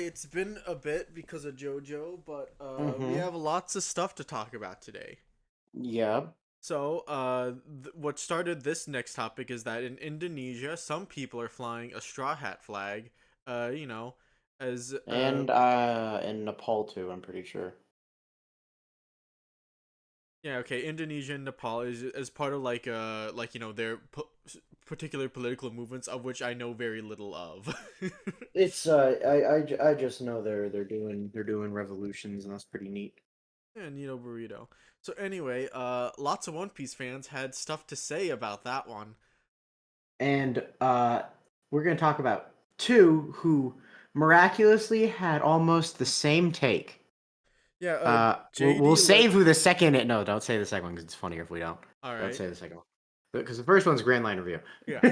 sorry it's been a bit because of JoJo, but we Mm-hmm. have lots of stuff to talk about today. Yeah. So, what started this next topic is that in Indonesia, some people are flying a straw hat flag, uh, you know, as And in Nepal too, I'm pretty sure. yeah, okay, Indonesia and Nepal is as part of their particular political movements of which I know very little of. It's I just know they're doing revolutions, and that's pretty neat. And burrito. So anyway, lots of One Piece fans had stuff to say about that one. And we're gonna talk about two who miraculously had almost the same take. Yeah, We'll JD save who Legend. the second. No, don't say the second one because it's funnier if we don't. All Don't right. say the second one because the first one's Grand Line Review. Yeah.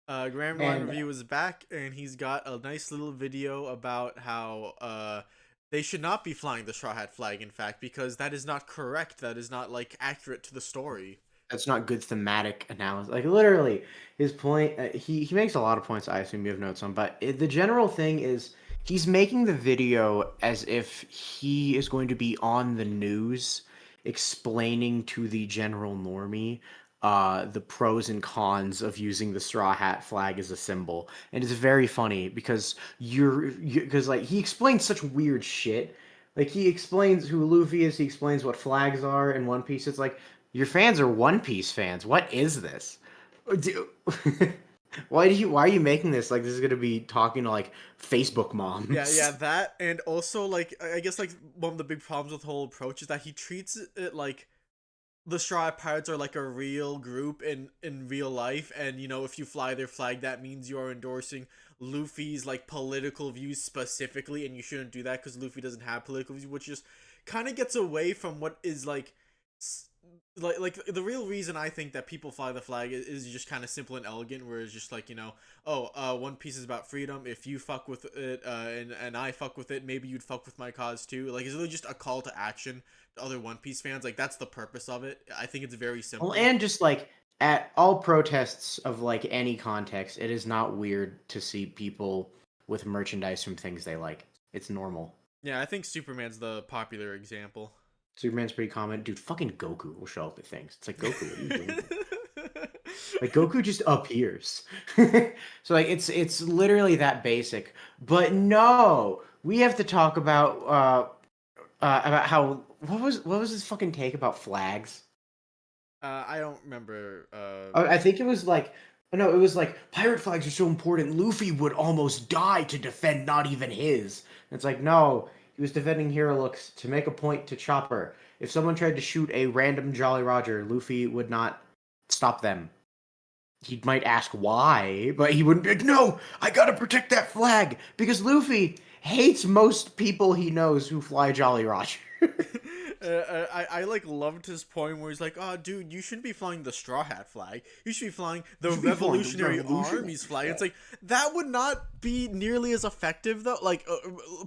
Grand Line And Review is back, and he's got a nice little video about how they should not be flying the Straw Hat flag. In fact, because that is not correct. That is not like accurate to the story. that's not good thematic analysis. Like literally, his point. He makes a lot of points. I assume you have notes on, but the general thing is he's making the video as if he is going to be on the news, explaining to the general normie the pros and cons of using the straw hat flag as a symbol, and it's very funny because because like he explains such weird shit. Like he explains who Luffy is, he explains what flags are in One Piece. It's like your fans are One Piece fans. What is this? Do- why are you making this like this is gonna be talking to like Facebook Yeah, yeah, moms? that, and also like I guess like one of the big problems with the whole approach is that he treats it like the Straw Hat Pirates are like a real group in real life, and if you fly their flag, that means you are endorsing Luffy's like political views specifically, and you shouldn't do that because Luffy doesn't have political views, which just kind of gets away from what is like the real reason I think that people fly the flag is just kind of simple and elegant, where it's just like One Piece is about freedom. If you fuck with it, and I fuck with it, maybe you'd fuck with my cause too. Like it's really just a call to action to other One Piece fans. Like that's the purpose of it. I think it's very Well, simple. and just like at all protests of like any context, it is not weird to see people with merchandise from things they like. It's normal. Yeah, I think Superman's the popular example. Superman's pretty common. Dude, fucking Goku will show up at things. It's like Goku, what are you doing here? Like Goku just appears. So like it's literally that basic. But no, we have to talk about how what was his fucking take about flags? I don't remember. I think it was like no, it was like pirate flags are so important. Luffy would almost die to defend not even his. And it's like no, he was defending hero looks to make a point to Chopper. If someone tried to shoot a random Jolly Roger, Luffy would not stop them. He might ask why, but he wouldn't be like, no, I gotta protect that flag because Luffy hates most people he knows who fly Jolly Roger. I like loved his point where he's like, "Oh, dude, you shouldn't be flying the Straw Hat flag. You should be flying You the should be flying the Revolutionary revolutionary Army's flag." It's flag. like that would not be nearly as effective though. Like,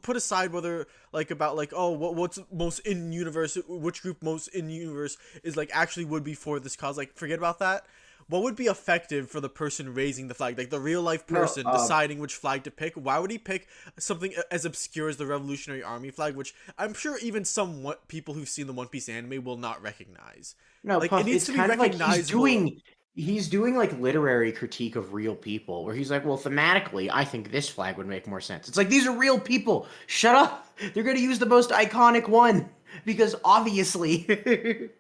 put aside whether like about like what's most in universe, which group most in universe is like actually would be for this cause. Like, forget about that. What would be effective for the person raising the flag, like the real life No, person deciding which flag to pick? Why would he pick something as obscure as the Revolutionary Army flag, which I'm sure even some people who've seen the One Piece anime will not recognize? no, Like it Puff. needs It's to be kind of like recognizable. he's doing like literary critique of real people, where he's like, well, thematically, I think this flag would make more sense. It's like these are real people. Shut up. They're gonna use the most iconic one because obviously,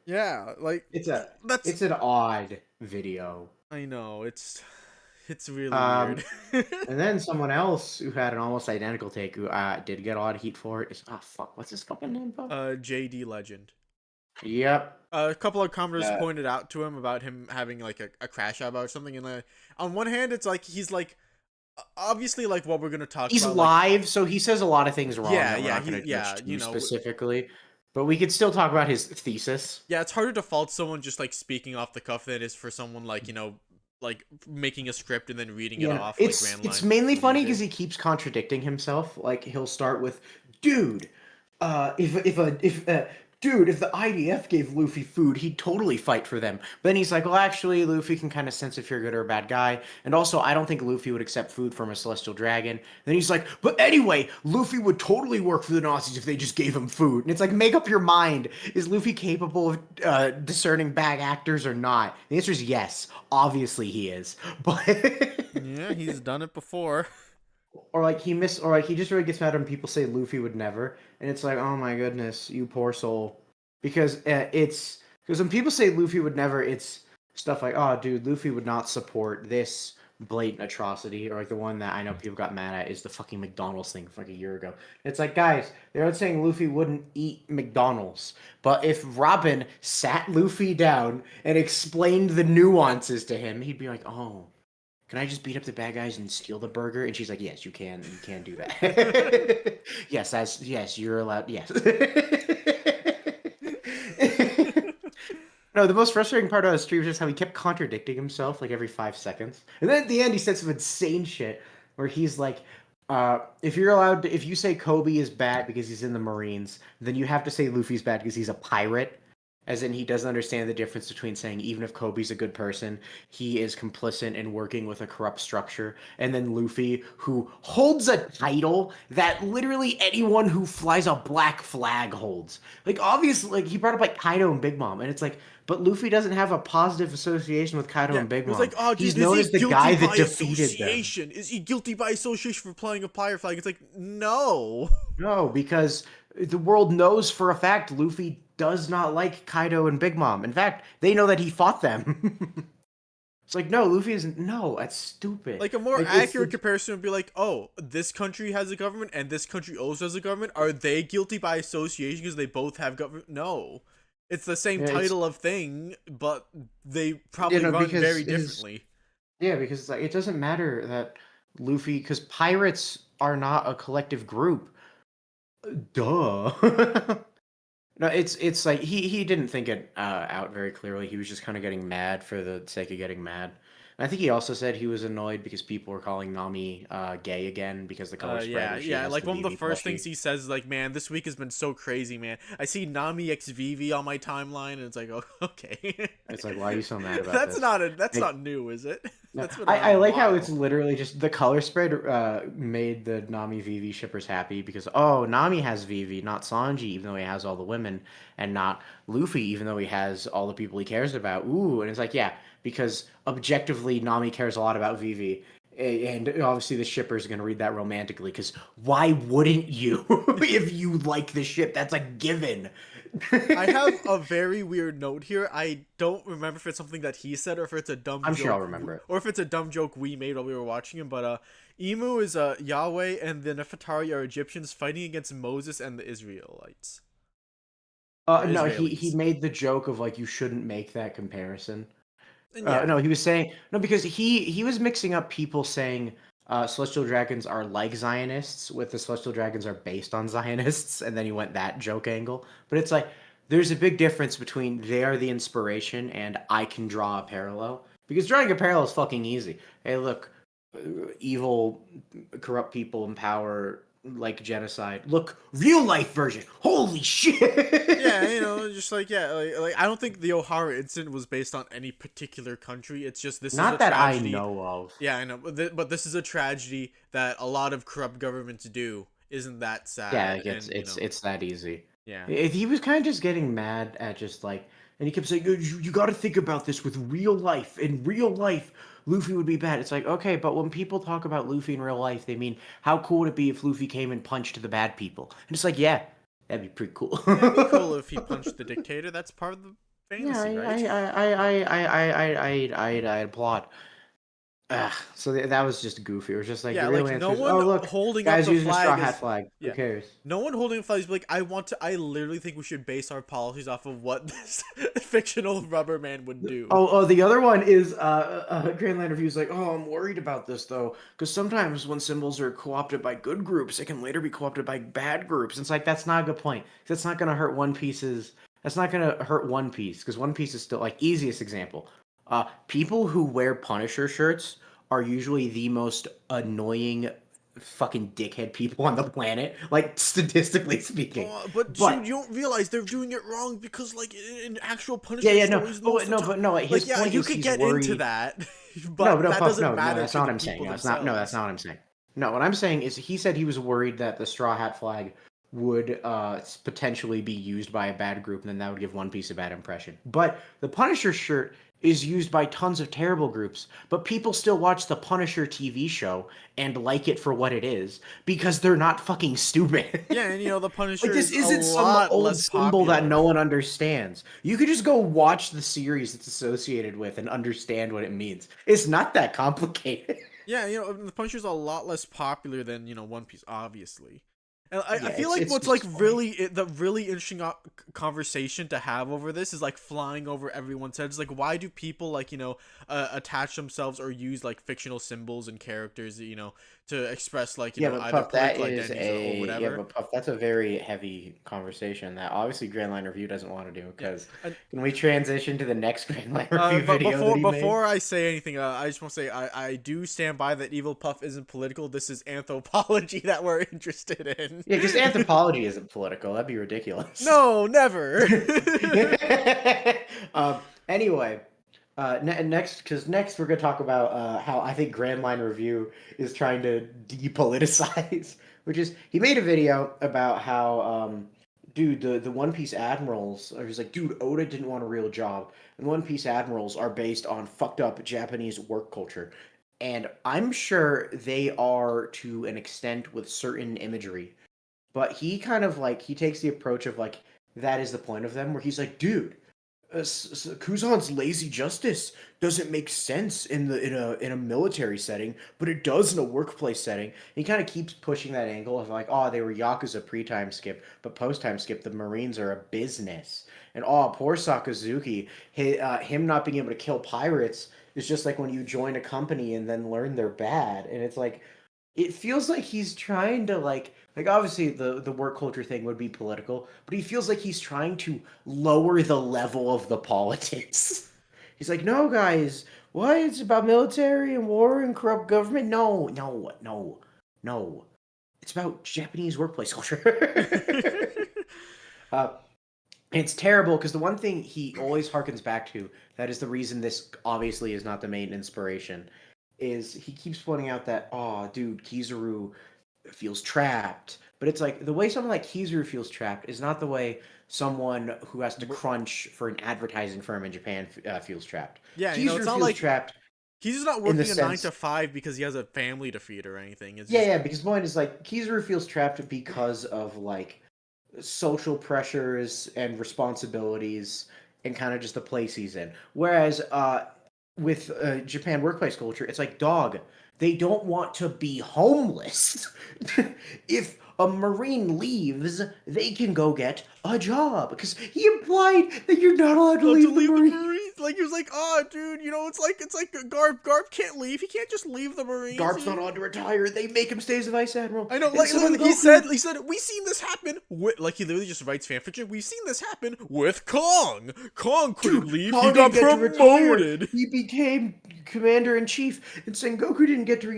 Yeah, like it's a that's it's an odd video. I know it's really Um, weird. And then someone else who had an almost identical take, who did get a lot of heat for it, is fuck, what's his fucking name, Puff? JD Legend. Yep. A couple of commenters Uh, pointed out to him about him having like a crash out about something, and on one hand, it's like he's like obviously like what we're gonna talk he's about, like live, so he says a lot of things wrong yeah, that we're yeah, not going to touch too you know. specifically, but we could still talk about his thesis. Yeah, it's harder to fault someone just like speaking off the cuff than it is for someone like like making a script and then reading it Yeah, off like it's Grand it's Line mainly funny because did. he keeps contradicting himself. Like he'll start with, "Dude, if dude, if the IDF gave Luffy food, he'd totally fight for them. But then he's like, well, actually, Luffy can kind of sense if you're a good or a bad guy. And also, I don't think Luffy would accept food from a celestial dragon. Then he's like, but anyway, Luffy would totally work for the Nazis if they just gave him food. And it's like, make up your mind. Is Luffy capable of discerning bad actors or not? The answer is yes. Obviously, he is. But Yeah, he's done it before. or like he just really gets mad when people say Luffy would never, and it's like, oh my goodness, you poor soul, because when people say Luffy would never, it's stuff like, oh dude, Luffy would not support this blatant atrocity, or like the one that I know people got mad at is the fucking McDonald's thing from like a year ago. It's like, guys, they're not saying Luffy wouldn't eat McDonald's, but if Robin sat Luffy down and explained the nuances to him, he'd be like, oh, can I just beat up the bad guys and steal the burger? And she's like, yes, you can. You can do that. Yes, you're allowed. Yes. No, the most frustrating part of the stream was just how he kept contradicting himself like every 5 seconds. And then at the end, he said some insane shit where he's like, if you're allowed to, if you say Kobe is bad because he's in the Marines, then you have to say Luffy's bad because he's a pirate. As in, he doesn't understand the difference between saying even if Kobe's a good person, he is complicit in working with a corrupt structure. And then Luffy, who holds a title that literally anyone who flies a black flag holds. Like, obviously, like, he brought up, like, Kaido and Big Mom. And it's like, but Luffy doesn't have a positive association with Kaido Yeah, and Big it was Mom. like, oh, He's dude, is known he as the guilty guy that by defeated them. association? Is he guilty by association for playing a pirate flag? It's like, no. No, because the world knows for a fact Luffy does not like Kaido and Big Mom. In fact, they know that he fought them. It's like, no, Luffy isn't. No, that's stupid. Like, a more Like, accurate comparison would be like, oh, this country has a government and this country also has a government. Are they guilty by association because they both have government? No. It's the same yeah, it's title of thing, but they you probably know run because very his differently. yeah because it's like it doesn't matter that Luffy because pirates are not a collective group. Duh. No, it's like he didn't think it out very clearly. He was just kind of getting mad for the sake of getting mad. And I think he also said he was annoyed because people were calling Nami gay again because the color spread Yeah, where she yeah. has Like, the one of the VV first things plushie. he says is like, "Man, this week has been so crazy, man. I see Nami X Vivi on my timeline, and it's like, oh, okay. It's like, why are you so mad about this? That's Like, not new, is it? no, That's been I around a like how it's while. literally just the color spread made the Nami Vivi shippers happy because oh Nami has Vivi, not Sanji, even though he has all the women, and not Luffy, even though he has all the people he cares about. Ooh, and it's like yeah, because objectively Nami cares a lot about Vivi, and obviously the shippers are gonna read that romantically because why wouldn't you if you like the ship? That's a given. I have a very weird note here. I don't remember if it's something that he said or if it's a dumb I'm sure I'll joke, remember it. or if it's a dumb joke we made while we were watching him. But Emu is Yahweh, and the Nefertari are Egyptians fighting against Moses and the Israelites or No, he Israelis. made the joke of like you shouldn't make that comparison. And yeah, No, he was saying no because he was mixing up people saying celestial dragons are like Zionists with the celestial dragons are based on Zionists, and then he went that joke angle. But it's like there's a big difference between they are the inspiration and I can draw a parallel because drawing a parallel is fucking easy. Hey, look, evil, corrupt people in power like genocide. Look, real life version. Holy yeah, shit! just like yeah, like I don't think the O'Hara incident was based on any particular country. It's just this is a Not that I tragedy. know of. Yeah, I know, but this is a tragedy that a lot of corrupt governments do. Isn't that Yeah, sad? like And it's that easy. yeah. If he was kind of just getting mad at just like, and he kept saying, you got to think about this with real life. In real life, Luffy would be bad." It's like, okay, but when people talk about Luffy in real life, they mean how cool would it be if Luffy came and punched the bad people? And it's like, yeah, that'd be pretty cool. Yeah, it'd be cool if he punched the dictator. That's part of the Yeah, fantasy, right? I applaud. So that was just goofy. It was just like Yeah, the real like answer no is, one oh look, holding up guys a using a straw flag hat is flag. Who yeah. cares? No one holding a flag is like I literally think we should base our policies off of what this fictional rubber man would do. The other one is Grandland Review's like, oh, I'm worried about this though, because sometimes when symbols are co-opted by good groups, it can later be co-opted by bad groups. And it's like that's not a good point. That's not gonna hurt One Piece's. That's not gonna hurt One Piece because One Piece is still like easiest example. People who wear Punisher shirts are usually the most annoying fucking dickhead people on the planet, like statistically speaking. But you But don't realize they're doing it wrong because, like, in actual yeah, Punisher yeah, no, stories, most of the time, but no, like, his like, yeah, point you is could he's get into worried. that, No, but no, that Puff, doesn't no, matter that's to not the what I'm saying. people No, that's themselves. not what I'm saying. No, what I'm saying is he said he was worried that the Straw Hat flag would potentially be used by a bad group, and then that would give One Piece a bad impression. But the Punisher shirt is used by tons of terrible groups, but people still watch the Punisher TV show and like it for what it is because they're not fucking stupid. Yeah, and the Like, Punisher this is a isn't some lot old less symbol that popular. no one understands. You could just go watch the series it's associated with and understand what it means. It's not that complicated. Yeah, the Punisher's a lot less popular than One Piece, obviously. And I Yeah, feel like it's what's like just funny. the really interesting conversation to have over this is like flying over everyone's heads. Like, why do people like attach themselves or use like fictional symbols and characters to express like Yeah, but either Puff, that political is identities or a yeah, whatever? but Puff, that's a very heavy conversation that obviously Grand Line Review doesn't want to do. Yeah, Because and can we transition to the next Grand Line Review but video that he made? before I say anything, I just want to say I do stand by that Evil Puff isn't political. This is anthropology that we're interested in. Yeah, because anthropology isn't political. That'd be ridiculous. No, never. Anyway, next we're gonna talk about how I think Grand Line Review is trying to depoliticize, which is he made a video about how dude the One Piece admirals or he's like, dude, Oda didn't want a real job, and One Piece admirals are based on fucked up Japanese work culture, and I'm sure they are to an extent with certain imagery, but he kind of like he takes the approach of like that is the point of them, where he's like, dude, Kuzan's lazy justice doesn't make sense in a military setting, but it does in a workplace setting. And he kind of keeps pushing that angle of like, oh, they were Yakuza pre-time skip, but post-time skip, the Marines are a business. And oh, poor Sakazuki, him not being able to kill pirates is just like when you join a company and then learn they're bad. And it's like it feels like he's trying to like obviously the work culture thing would be political, but he feels like he's trying to lower the level of the politics. He's like, no, guys, what? It's about military and war and corrupt government? No, no, no, no. It's about Japanese workplace culture. uh, it's terrible because the one thing he always harkens back to, that is the reason this obviously is not the main inspiration, is he keeps pointing out that, oh, dude, Kizaru feels trapped. But it's like the way someone like Kizaru feels trapped is not the way someone who has to crunch for an advertising firm in Japan feels trapped. Yeah, it's Kizaru not feels like trapped he's just not in the working a nine to sense, five because he has a family to feed or anything. It's yeah, just yeah, because the point is like Kizaru feels trapped because of like social pressures and responsibilities and kind of just the place he's in. Whereas with Japan workplace culture, it's like, dog, they don't want to be homeless. If a Marine leaves, they can go get a job. Because he implied that you're not allowed to not to leave the leave the Marine. Marines. Like he was like, oh, dude, it's like Garp can't leave. He can't just leave the Marines. Garp's not allowed to retire. They make him stay as a vice admiral. I know, And like Son he said, Goku. we've seen this happen with, like he literally just writes fanfiction. We've seen this happen with Kong. Kong couldn't Dude, leave. He Kong got didn't get to retire. promoted. He became commander in chief. And Sengoku didn't get to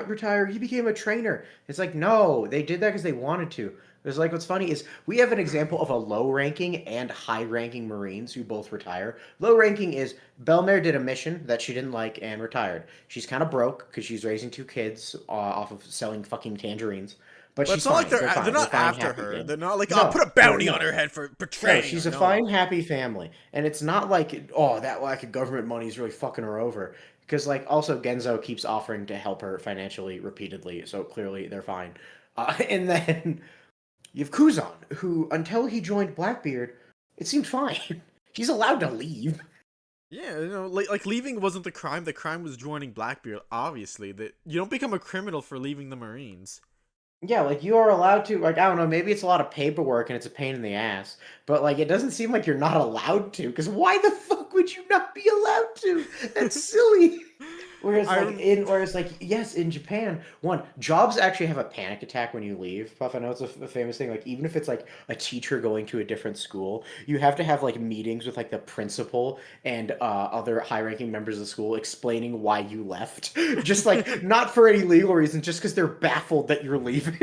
retire. He became a trainer. It's like, no, they did that because they wanted to. It's like, what's funny is we have an example of a low ranking and high ranking Marines who both retire. Low ranking is Belmare did a mission that she didn't like and retired. She's kind of broke because she's raising two kids off of selling fucking tangerines. But But she's it's not like fine. They're they're fine. They're not fine, after happy her. family. They're not like, oh, put No, a bounty on no. her head for No, betraying she's her. a No. fine, happy family, and it's not like, oh, that lack of government money is really fucking her over. Because like also Genzo keeps offering to help her financially repeatedly, so clearly they're fine. And then you have Kuzan, who until he joined Blackbeard, it seemed fine. He's allowed to leave. Yeah, like leaving wasn't the crime. The crime was joining Blackbeard. Obviously, that you don't become a criminal for leaving the Marines. Yeah, like you are allowed to, like, I don't know, maybe it's a lot of paperwork and it's a pain in the ass, but like it doesn't seem like you're not allowed to, because why the fuck would you not be allowed to? That's silly. I Whereas like yes, in Japan, jobs actually have a panic attack when you leave. Puff, I know it's a famous thing. Like even if it's like a teacher going to a different school, you have to have like meetings with like the principal and other high-ranking members of the school explaining why you left. Just like not for any legal reason, just because they're baffled that you're leaving.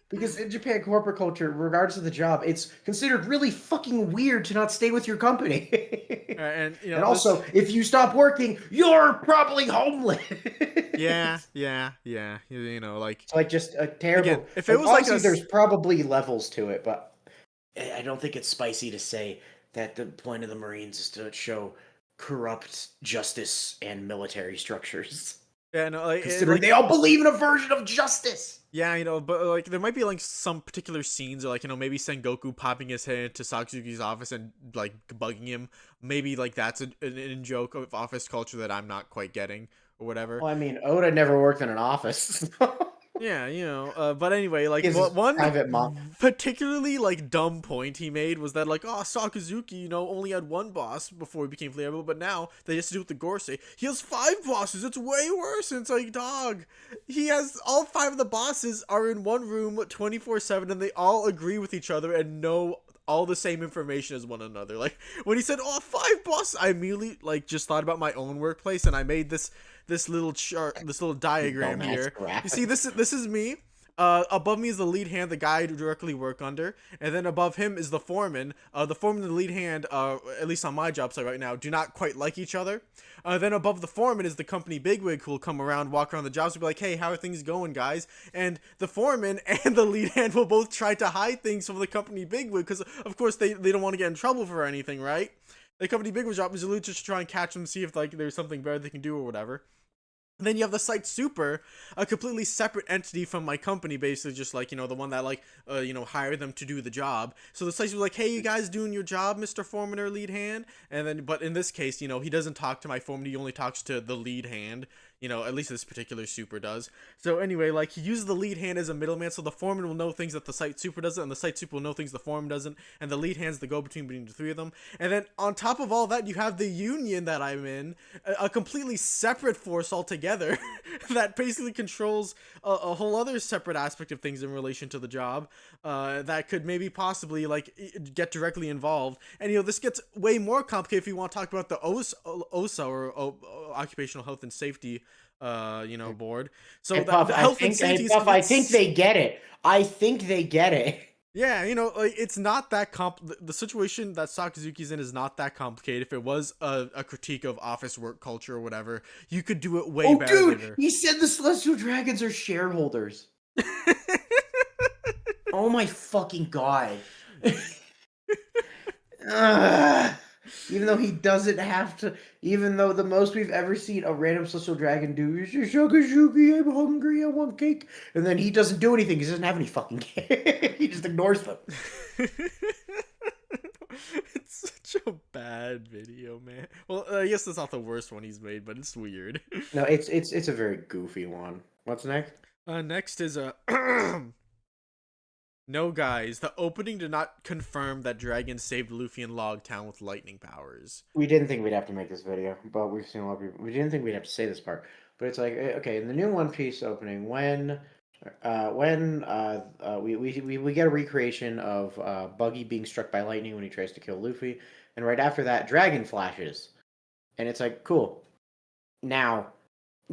Because in Japan corporate culture, regardless of the job, it's considered really fucking weird to not stay with your company. and And this. also, if you stop working, you're probably homeless. Yeah, yeah, yeah. Like It's like just a again, terrible. if it Like was like obviously, there's probably levels to it, but I don't think it's spicy to say that the point of the Marines is to show corrupt justice and military structures, yeah, no, considering they all believe in a version of justice. yeah, but like there might be like some particular scenes, or like maybe Sengoku popping his head into Satsuki's office and like bugging him. Maybe like that's an in joke of office culture that I'm not quite getting or whatever. Well, I mean, Oda never worked in an office. Yeah, but anyway, like He has his one private mom. particularly like dumb point he made was that like, oh, Sakazuki, only had one boss before he became flammable, but now they just do with the Gorsei. He has five bosses. It's way worse. And it's like, dog, he has all five of the bosses are in one room 24/7, and they all agree with each other and know all the same information as one another. Like when he said, "Oh, five bosses," I immediately like just thought about my own workplace, and I made this little chart, this little diagram Dumbass here. You see, graphic. this is me. Above me is the lead hand, the guy I directly work under, and then above him is the foreman. The foreman and the lead hand, at least on my job site right now, do not quite like each other. Then above the foreman is the company bigwig who will come around, walk around the jobs, and be like, "Hey, how are things going, guys?" And the foreman and the lead hand will both try to hide things from the company bigwig because, of course, they don't want to get in trouble for anything, right? The company bigwig job is literally just to try and catch them, see if like there's something better they can do or whatever. And then you have the site super, a completely separate entity from my company, basically just like, the one that like, hired them to do the job. So the site was like, "Hey, you guys doing your job, Mr. Foreman or lead hand?" And then, but in this case, he doesn't talk to my foreman, he only talks to the lead hand. At least this particular super does. So anyway, like he uses the lead hand as a middleman, so the foreman will know things that the site super doesn't, and the site super will know things the foreman doesn't, and the lead hand's the go-between between the three of them. And then on top of all that, you have the union that I'm in, a completely separate force altogether that basically controls a whole other separate aspect of things in relation to the job, that could maybe possibly like get directly involved. And this gets way more complicated if you want to talk about the OSA, or Occupational Health and Safety board. So Hey, the Puff, health and safety is I think they get it. I think they get it. yeah, like it's not that the situation that Sakazuki's in is not that complicated. If it was a critique of office work culture or whatever, you could do it way Oh, better. dude, he said the Celestial Dragons are shareholders. Oh my fucking god. Ugh. Even though he doesn't have to, even though the most we've ever seen a random Celestial Dragon do is Shakazuki, I'm hungry, I want cake. And then he doesn't do anything, he doesn't have any fucking cake. He just ignores them. It's such a bad video, man. Well, I guess that's not the worst one he's made, but it's weird. No, it's a very goofy one. What's next? Next is a no, guys. The opening did not confirm that Dragon saved Luffy in Log Town with lightning powers. We didn't think we'd have to make this video, but we've seen a lot of people. We didn't think we'd have to say this part, but it's like okay, in the new One Piece opening, when we get a recreation of Buggy being struck by lightning when he tries to kill Luffy, and right after that, Dragon flashes, and it's like cool. Now,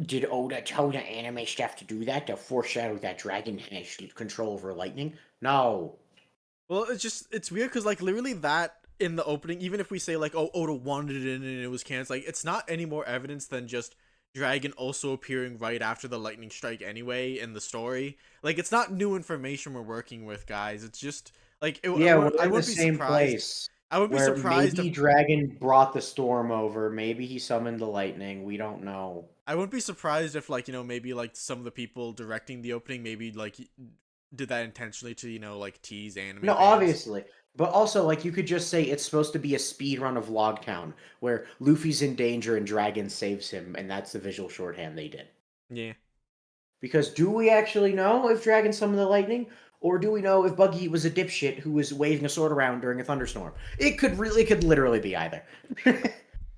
did Oda tell the anime staff to do that to foreshadow that Dragon has control over lightning? No. Well, it's weird because like literally that in the opening, even if we say like, oh, Oda wanted it in and it was canon, like it's not any more evidence than just Dragon also appearing right after the lightning strike anyway in the story. Like it's not new information we're working with, guys. It's just like Yeah, we're I in the wouldn't be same surprised. place. I would be Where surprised maybe if Dragon brought the storm over, maybe he summoned the lightning, we don't know. I wouldn't be surprised if like maybe like some of the people directing the opening maybe like did that intentionally to like tease anime No, fans. obviously. But also, like, you could just say it's supposed to be a speed run of Logtown, where Luffy's in danger and Dragon saves him, and that's the visual shorthand they did. Yeah. Because do we actually know if Dragon summoned the lightning? Or do we know if Buggy was a dipshit who was waving a sword around during a thunderstorm? It could literally be either.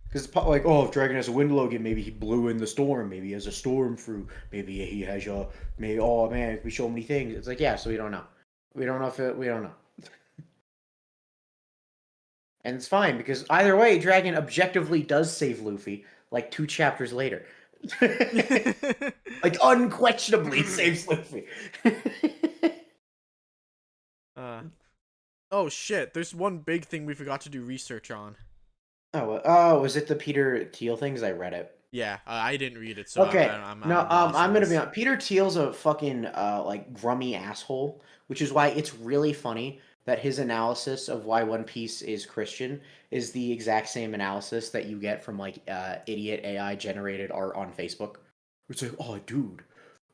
Because like, oh, if Dragon has a wind Logan, maybe he blew in the storm. Maybe he has a storm fruit. Maybe he has a. Maybe oh man, we so many things. It's like yeah, so we don't know. We don't know if it. We don't know. And it's fine because either way, Dragon objectively does save Luffy like 2 chapters later. Like unquestionably saves Luffy. uh, oh shit! There's one big thing we forgot to do research on. Oh, was it the Peter Thiel things? I read it. Yeah, I didn't read it, so Okay, no, I'm lost I'm on gonna be this. honest. Peter Thiel's a fucking like grummy asshole, which is why it's really funny that his analysis of why One Piece is Christian is the exact same analysis that you get from like idiot AI generated art on Facebook. It's like, oh, dude,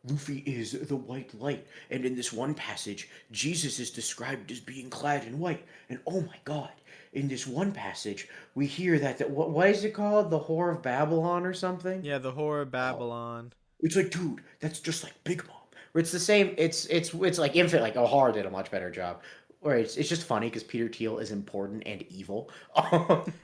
Luffy is the white light, and in this one passage, Jesus is described as being clad in white. And oh my God, in this one passage, we hear that what is it called? The Whore of Babylon or something? Yeah, the horror Oh, Babylon. it's like, dude, that's just like Big Mom. Where it's the same. It's like Infinite. Like O'Hara did a much better job. Or it's just funny because Peter Thiel is important and evil.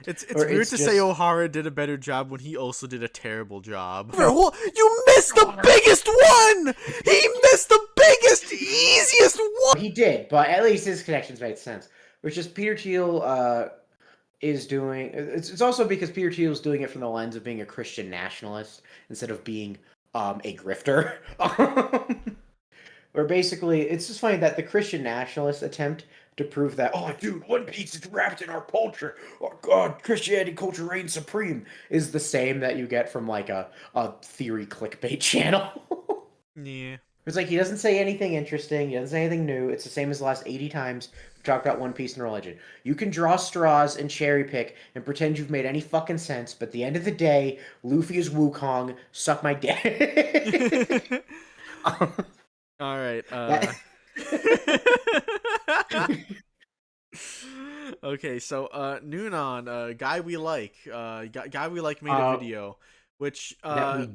It's Or weird it's to say just O'Hara did a better job when he also did a terrible job. You missed the biggest one. He missed the biggest, easiest one. he did, but at least his connections made sense. Which is Peter Thiel is doing. It's also because Peter Thiel is doing it from the lens of being a Christian nationalist instead of being a grifter. Where basically, it's just funny that the Christian nationalist attempt to prove that, oh, dude, One Piece is wrapped in our culture. Oh, God, Christianity culture reigns supreme is the same that you get from like a theory clickbait channel. Yeah. It's like he doesn't say anything interesting. He doesn't say anything new. It's the same as the last 80 times we talked about One Piece and religion. You can draw straws and cherry pick and pretend you've made any fucking sense, but at the end of the day, Luffy is Wukong. Suck my dick. All right. That Okay, so Noonon, guy we like, guy we like made a uh, video, which that we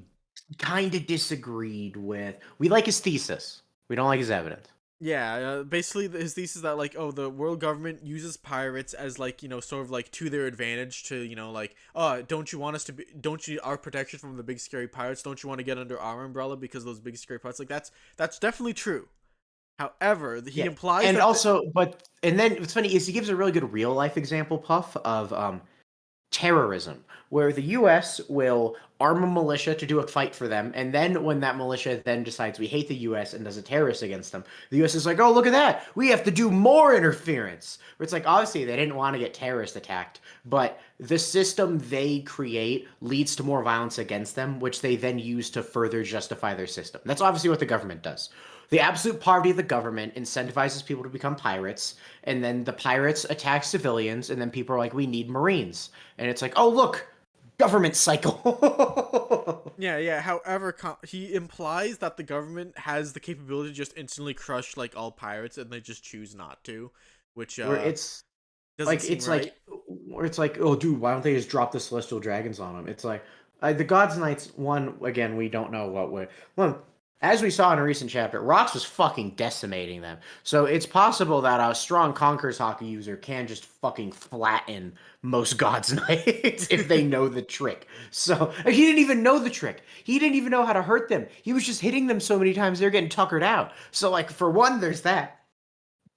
kind of disagreed with. We like his thesis. We don't like his evidence. yeah, basically his thesis that like, oh, the world government uses pirates as like, sort of like to their advantage to, like, oh, don't you want us to be, don't you our protection from the big scary pirates, don't you want to get under our umbrella because of those big scary pirates? Like that's definitely true. However, he Yeah, implies and that also, and then what's funny is he gives a really good real life example, Puff, of terrorism, where the U.S. will arm a militia to do a fight for them, and then when that militia then decides we hate the U.S. and does a terrorist against them, the U.S. is like, oh, look at that, we have to do more interference. Where it's like, obviously, they didn't want to get terrorist attacked, but the system they create leads to more violence against them, which they then use to further justify their system. That's obviously what the government does. The absolute poverty of the government incentivizes people to become pirates, and then the pirates attack civilians, and then people are like, we need Marines. And it's like, oh, look, government cycle. yeah. However, he implies that the government has the capability to just instantly crush like all pirates, and they just choose not to, which where doesn't seem it's right. like where it's like, oh, dude, why don't they just drop the celestial dragons on them? It's like the gods knights. One again, we don't know what way. Well, as we saw in a recent chapter, Rox was fucking decimating them. So it's possible that a strong Conquerors hockey user can just fucking flatten most gods knights if they know the trick. So he didn't even know the trick. He didn't even know how to hurt them. He was just hitting them so many times they're getting tuckered out. So like for one, there's that.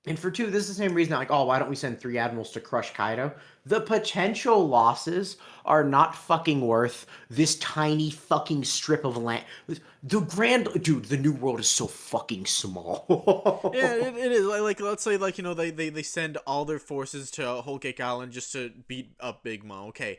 And for two, this is the same reason, like, oh, why don't we send 3 admirals to crush Kaido? The potential losses are not fucking worth this tiny fucking strip of land. The grand dude, the new world is so fucking Yeah, small. it is like let's say like they send all their forces to Whole Cake Island just to beat up Big Mom. Okay,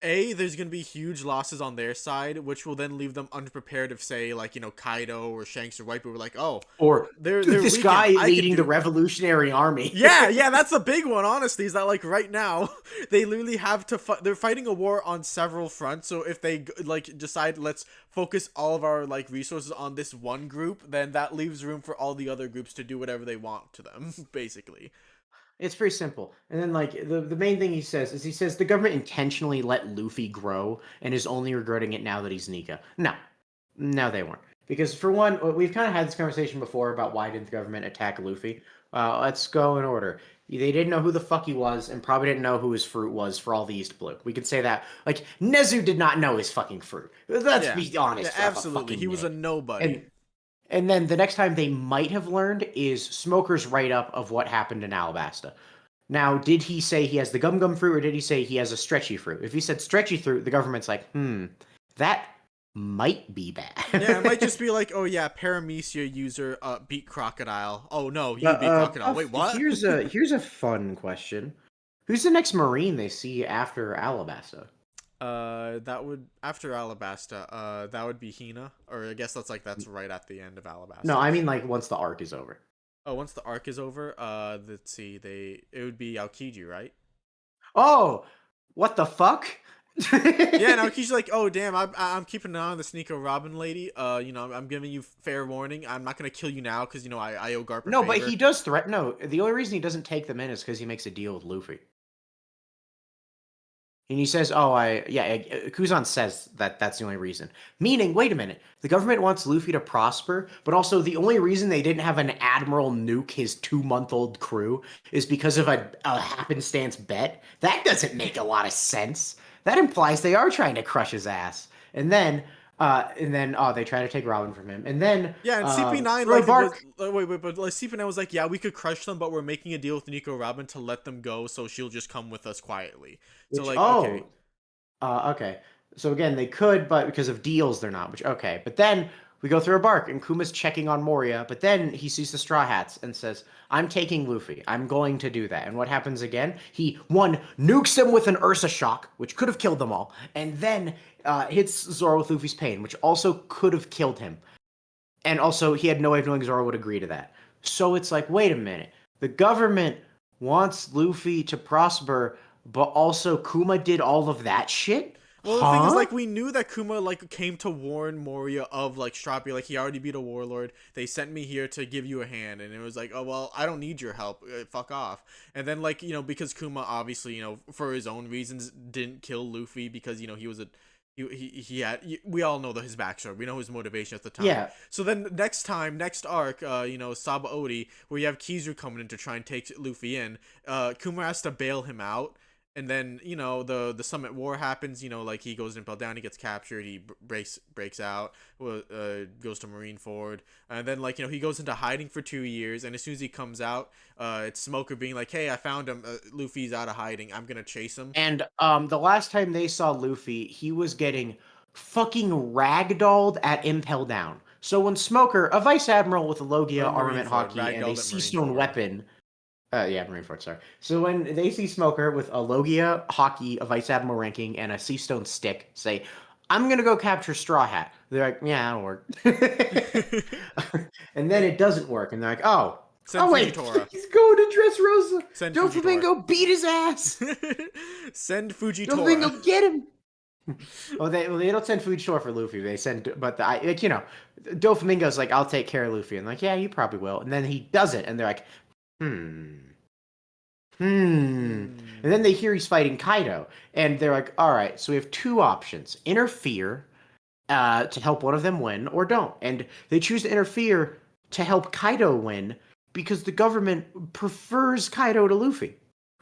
there's gonna be huge losses on their side, which will then leave them unprepared if, say, like Kaido or Shanks or Whitebeard were like, oh, Or they're this weakened. guy I can leading the do. revolutionary army. Yeah, that's a big one. Honestly, is that like right now they literally have to fight. They're fighting a war on several fronts. So if they like decide let's focus all of our like resources on this one group, then that leaves room for all the other groups to do whatever they want to them, basically. It's very simple. And then like the main thing he says is he says the government intentionally let Luffy grow and is only regretting it now that he's Nika. No. No, they weren't. Because for one, we've kind of had this conversation before about why did the government attack Luffy. Let's go in order. They didn't know who the fuck he was, and probably didn't know who his fruit was for all the East Blue. We could say that. Like, Nezu did not know his fucking fruit. Let's Yeah. be Yeah, honest for a absolutely. fucking He was a minute. nobody. And and then the next time they might have learned is Smoker's write-up of what happened in Alabasta. Now, did he say he has the gum gum fruit, or did he say he has a stretchy fruit? If he said stretchy fruit, the government's like, that might be Yeah, it might just bad. be like, oh yeah, Paramecia user beat Crocodile. Oh no, you beat Crocodile. Puff, Wait, what? here's a fun question. Who's the next Marine they see after Alabasta? That would after Alabasta. That would be Hina, or I guess that's right at the end of No, Alabasta. I mean like once the arc is over. Oh, once the arc is over, let's see, it would be Aokiji, right? Oh, what the fuck? Yeah, and Aokiji's like, oh damn, I'm keeping an eye on this Nika Robin lady. I'm giving you fair warning. I'm not gonna kill you now because I owe Garp a No, but favor. he does threaten. No, the only reason he doesn't take them in is because he makes a deal with Luffy. And he says, "Oh, Kuzan says that that's the only reason." Meaning, wait a minute, the government wants Luffy to prosper, but also the only reason they didn't have an admiral nuke his 2-month-old crew is because of a happenstance bet. That doesn't make a lot of sense. That implies they are trying to crush his ass. And then they try to take Robin from him. And then Yeah, and CP9 Roy like it was Bark. wait, but like CP9 was like, yeah, we could crush them, but we're making a deal with Nico Robin to let them go, so she'll just come with us quietly. So Which like, okay, okay. So again, they could, but because of deals, they're not. Which okay. But then we go through a bark, and Kuma's checking on Moria. But then he sees the Straw Hats and says, "I'm taking Luffy. I'm going to do that." And what happens again? He nukes them with an Ursa shock, which could have killed them all, and then hits Zoro with Luffy's pain, which also could have killed him. And also, he had no way of knowing Zoro would agree to that. So it's like, wait a minute. The government wants Luffy to prosper, but also Kuma did all of that shit? well, the thing is, Huh? like, we knew that Kuma like came to warn Moria of like Strapi. Like, he already beat a warlord. They sent me here to give you a hand, and it was like, oh well, I don't need your help. Fuck off. And then like because Kuma obviously for his own reasons didn't kill Luffy because he was a he had we all know his backstory. We know his motivation at the time. Yeah. So then next arc, Saba Odi, where you have Kizu coming in to try and take Luffy in, Kuma has to bail him out. And then the Summit War happens. Like he goes to Impel Down, he gets captured, he breaks out, goes to Marineford, and then like he goes into hiding for 2 years. And as soon as he comes out, it's Smoker being like, "Hey, I found him. Luffy's out of hiding. I'm gonna chase him." And the last time they saw Luffy, he was getting fucking ragdolled at Impel Down. So when Smoker, a vice admiral with a Logia armament Marineford, hockey and a ragdolled at Seastone Marineford. weapon. Yeah, Marineford, sorry. So when they see Smoker with a Logia hockey, a Vice Admiral ranking, and a Seastone stick, say, "I'm gonna go capture Straw Hat." They're like, "Yeah, that'll work." And then it doesn't work, and they're like, "Oh, Send wait, Fujitora. he's going to Dressrosa. Send Fujitora. Doflamingo beat his ass. Send Fujitora. Doflamingo get him." They don't send food short for Luffy. They send, but Doflamingo's like, "I'll take care of Luffy," and like, "Yeah, you probably will." And then he does it, and they're like, "Hmm." And then Hmm. they hear he's fighting Kaido, and they're like, all right, so we have two options: interfere to help one of them win, or don't. And they choose to interfere to help Kaido win because the government prefers Kaido to Luffy,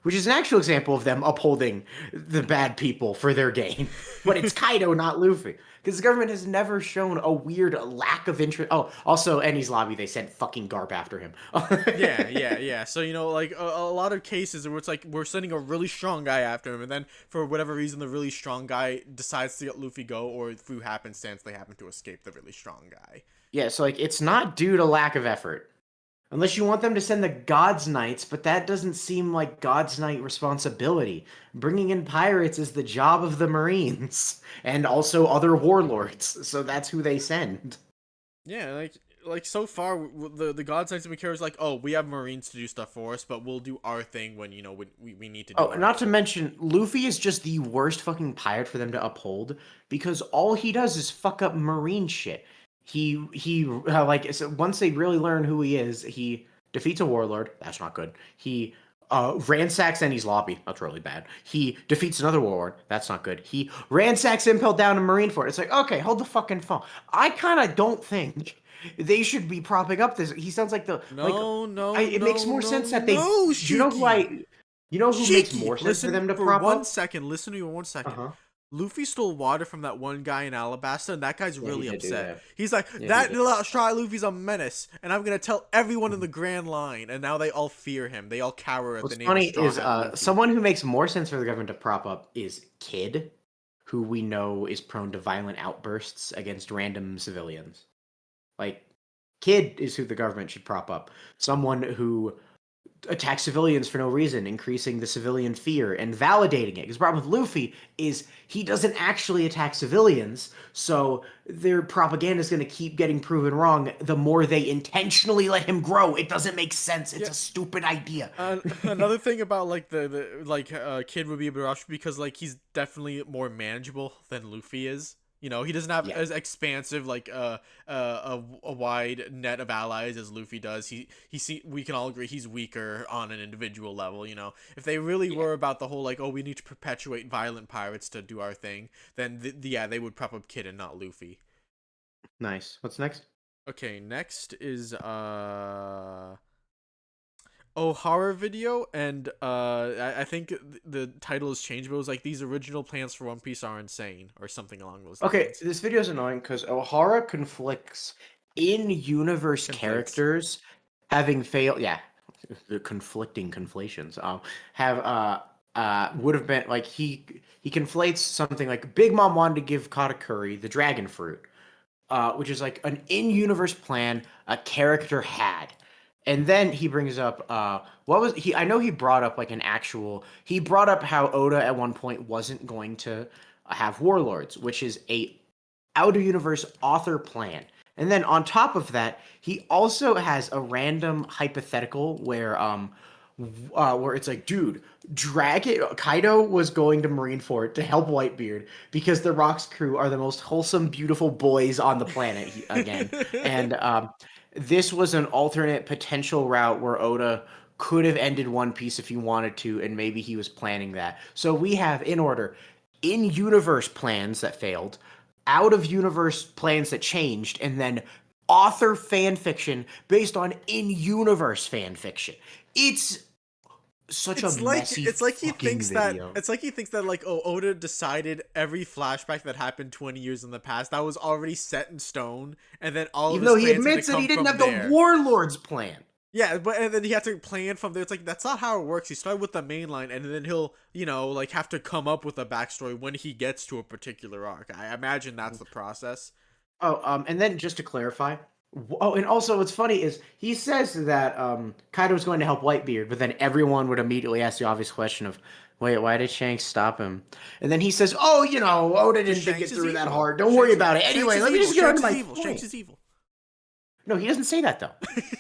which is an actual example of them upholding the bad people for their gain. But it's Kaido, not Luffy. Because the government has never shown a weird lack of interest. Oh, also, Ennie's lobby, they sent fucking Garp after him. Yeah, yeah, yeah. So like a lot of cases where it's like we're sending a really strong guy after him, and then for whatever reason the really strong guy decides to let Luffy go, or through happenstance they happen to escape the really strong guy. Yeah, so like it's not due to lack of effort. Unless you want them to send the God's Knights, but that doesn't seem like God's Knight responsibility. Bringing in pirates is the job of the Marines and also other warlords, so that's who they send. Yeah, like so far the God Signs we care is like, oh, we have Marines to do stuff for us, but we'll do our thing when when we need to do Oh, our not to thing. mention, Luffy is just the worst fucking pirate for them to uphold because all he does is fuck up Marine shit. So once they really learn who he is, he defeats a warlord. That's not good. He ransacks Ennie's lobby. That's really bad. He defeats another warlord. That's not good. He ransacks Impel Down to Marineford. It's like, okay, hold the fucking phone. I kind of don't think They should be propping up this. He sounds like the like. No, no, It makes no, more sense no, that they. no, Do you know who Shiki. I? You know who makes Shiki, more sense for listen them to for prop one up? second. Listen to me 1 second. Uh-huh. Luffy stole water from that one guy in Alabasta, and that guy's Yeah, he really did do upset. that. He's like, Yeah, he that did. Shy Luffy's a menace, and I'm gonna tell everyone in Mhm. the Grand Line. And now they all fear him. They all cower at the What's name of funny Straw is Hat Luffy. someone who makes more sense for the government to prop up is Kid, who we know is prone to violent outbursts against random civilians. Like, Kid is who the government should prop up. Someone who attack civilians for no reason, increasing the civilian fear and validating it. Because the problem with Luffy is he doesn't actually attack civilians, so their propaganda is going to keep getting proven wrong the more they intentionally let him grow. It doesn't make sense. It's Yeah. a stupid idea. Another thing about like the like Kid would be a bit rough because like he's definitely more manageable than Luffy is. You know, he doesn't have Yeah. as expansive like a wide net of allies as Luffy does. We can all agree he's weaker on an individual level. You know, if they really Yeah. were about the whole like, oh, we need to perpetuate violent pirates to do our thing, then yeah, they would prop up Kid and not Luffy. Nice. What's next? Okay, next is oh, horror video, and I think the title has changed, but it was like these original plans for One Piece are insane, or something along those Okay, lines. this video is annoying because O'Hara conflicts in-universe Conflates. characters having failed. Yeah, the conflicting conflations. Have would have been like he conflates something like Big Mom wanted to give Katakuri the dragon fruit, which is like an in-universe plan a character had. And then he brings up what was he? I know he brought up like an actual. He brought up how Oda at one point wasn't going to have warlords, which is a out of universe author plan. And then on top of that, he also has a random hypothetical where it's like, dude, Dragon Kaido was going to Marineford to help Whitebeard because the Rocks crew are the most wholesome, beautiful boys on the planet again. And this was an alternate potential route where Oda could have ended One Piece if he wanted to, and maybe he was planning that. So we have in order in universe plans that failed, out of universe plans that changed, and then author fan fiction based on in universe fan fiction. It's such a messy fucking video. it's like he thinks that like, oh, Oda decided every flashback that happened 20 years in the past that was already set in stone, and then all of Even his though he plans had to admits that he come didn't from have the there. Warlords plan. Yeah, but and then he had to plan from there. It's like that's not how it works. He started with the main line, and then he'll, like have to come up with a backstory when he gets to a particular arc. I imagine that's the process. Oh, and then just to clarify, oh, and also what's funny is he says that Kaido's going to help Whitebeard, but then everyone would immediately ask the obvious question of, wait, why did Shanks stop him? And then he says, oh, Oda Because didn't think Shanks it is through that evil. hard. Don't worry about it. Shanks Anyway, is let me evil. just get on to Shanks is my evil. Shanks point. is evil. No, he doesn't say that though.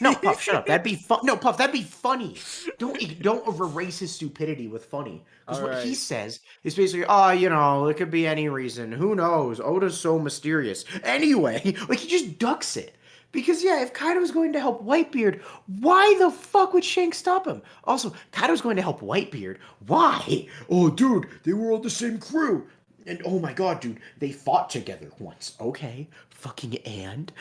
No, Puff, shut up. That'd be fun. No, Puff, that'd be funny. Don't erase his stupidity with funny. Because All what he right. says is basically, oh, it could be any reason. Who knows? Oda's so mysterious. Anyway, like he just ducks it. Because yeah, if Kaido's going to help Whitebeard, why the fuck would Shanks stop him? Also, Kaido's going to help Whitebeard. Why? Oh, dude, they were on the same crew. And oh my god, dude, they fought together once. Okay, fucking and.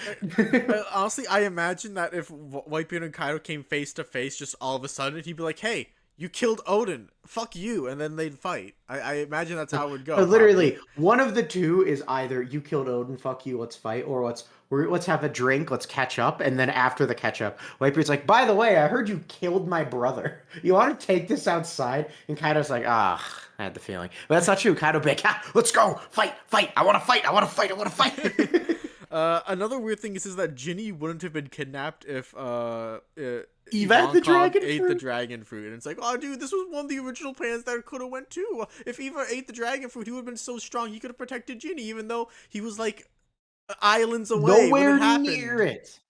Honestly, I imagine that if Whitebeard and Kaido came face to face, just all of a sudden, he'd be like, "Hey, you killed Odin. Fuck you," and then they'd fight. I imagine that's how it would go. Probably. Literally, one of the two is either you killed Odin, fuck you, let's fight, or let's have a drink, let's catch up, and then after the catch up, Whitebeard's like, by the way, I heard you killed my brother. You want to take this outside? And Kaido's like, I had the feeling, but that's not true. Kaido be like, let's go, fight, fight. I want to fight. I want to fight. I want to fight. Another weird thing is that Ginny wouldn't have been kidnapped if Eva had the Ivankov dragon ate the fruit. dragon fruit, and it's like, oh, dude, this was one of the original plans that could have went too. If Eva ate the dragon fruit, he would have been so strong he could have protected Ginny, even though he was like islands away when Nowhere it near happened. it.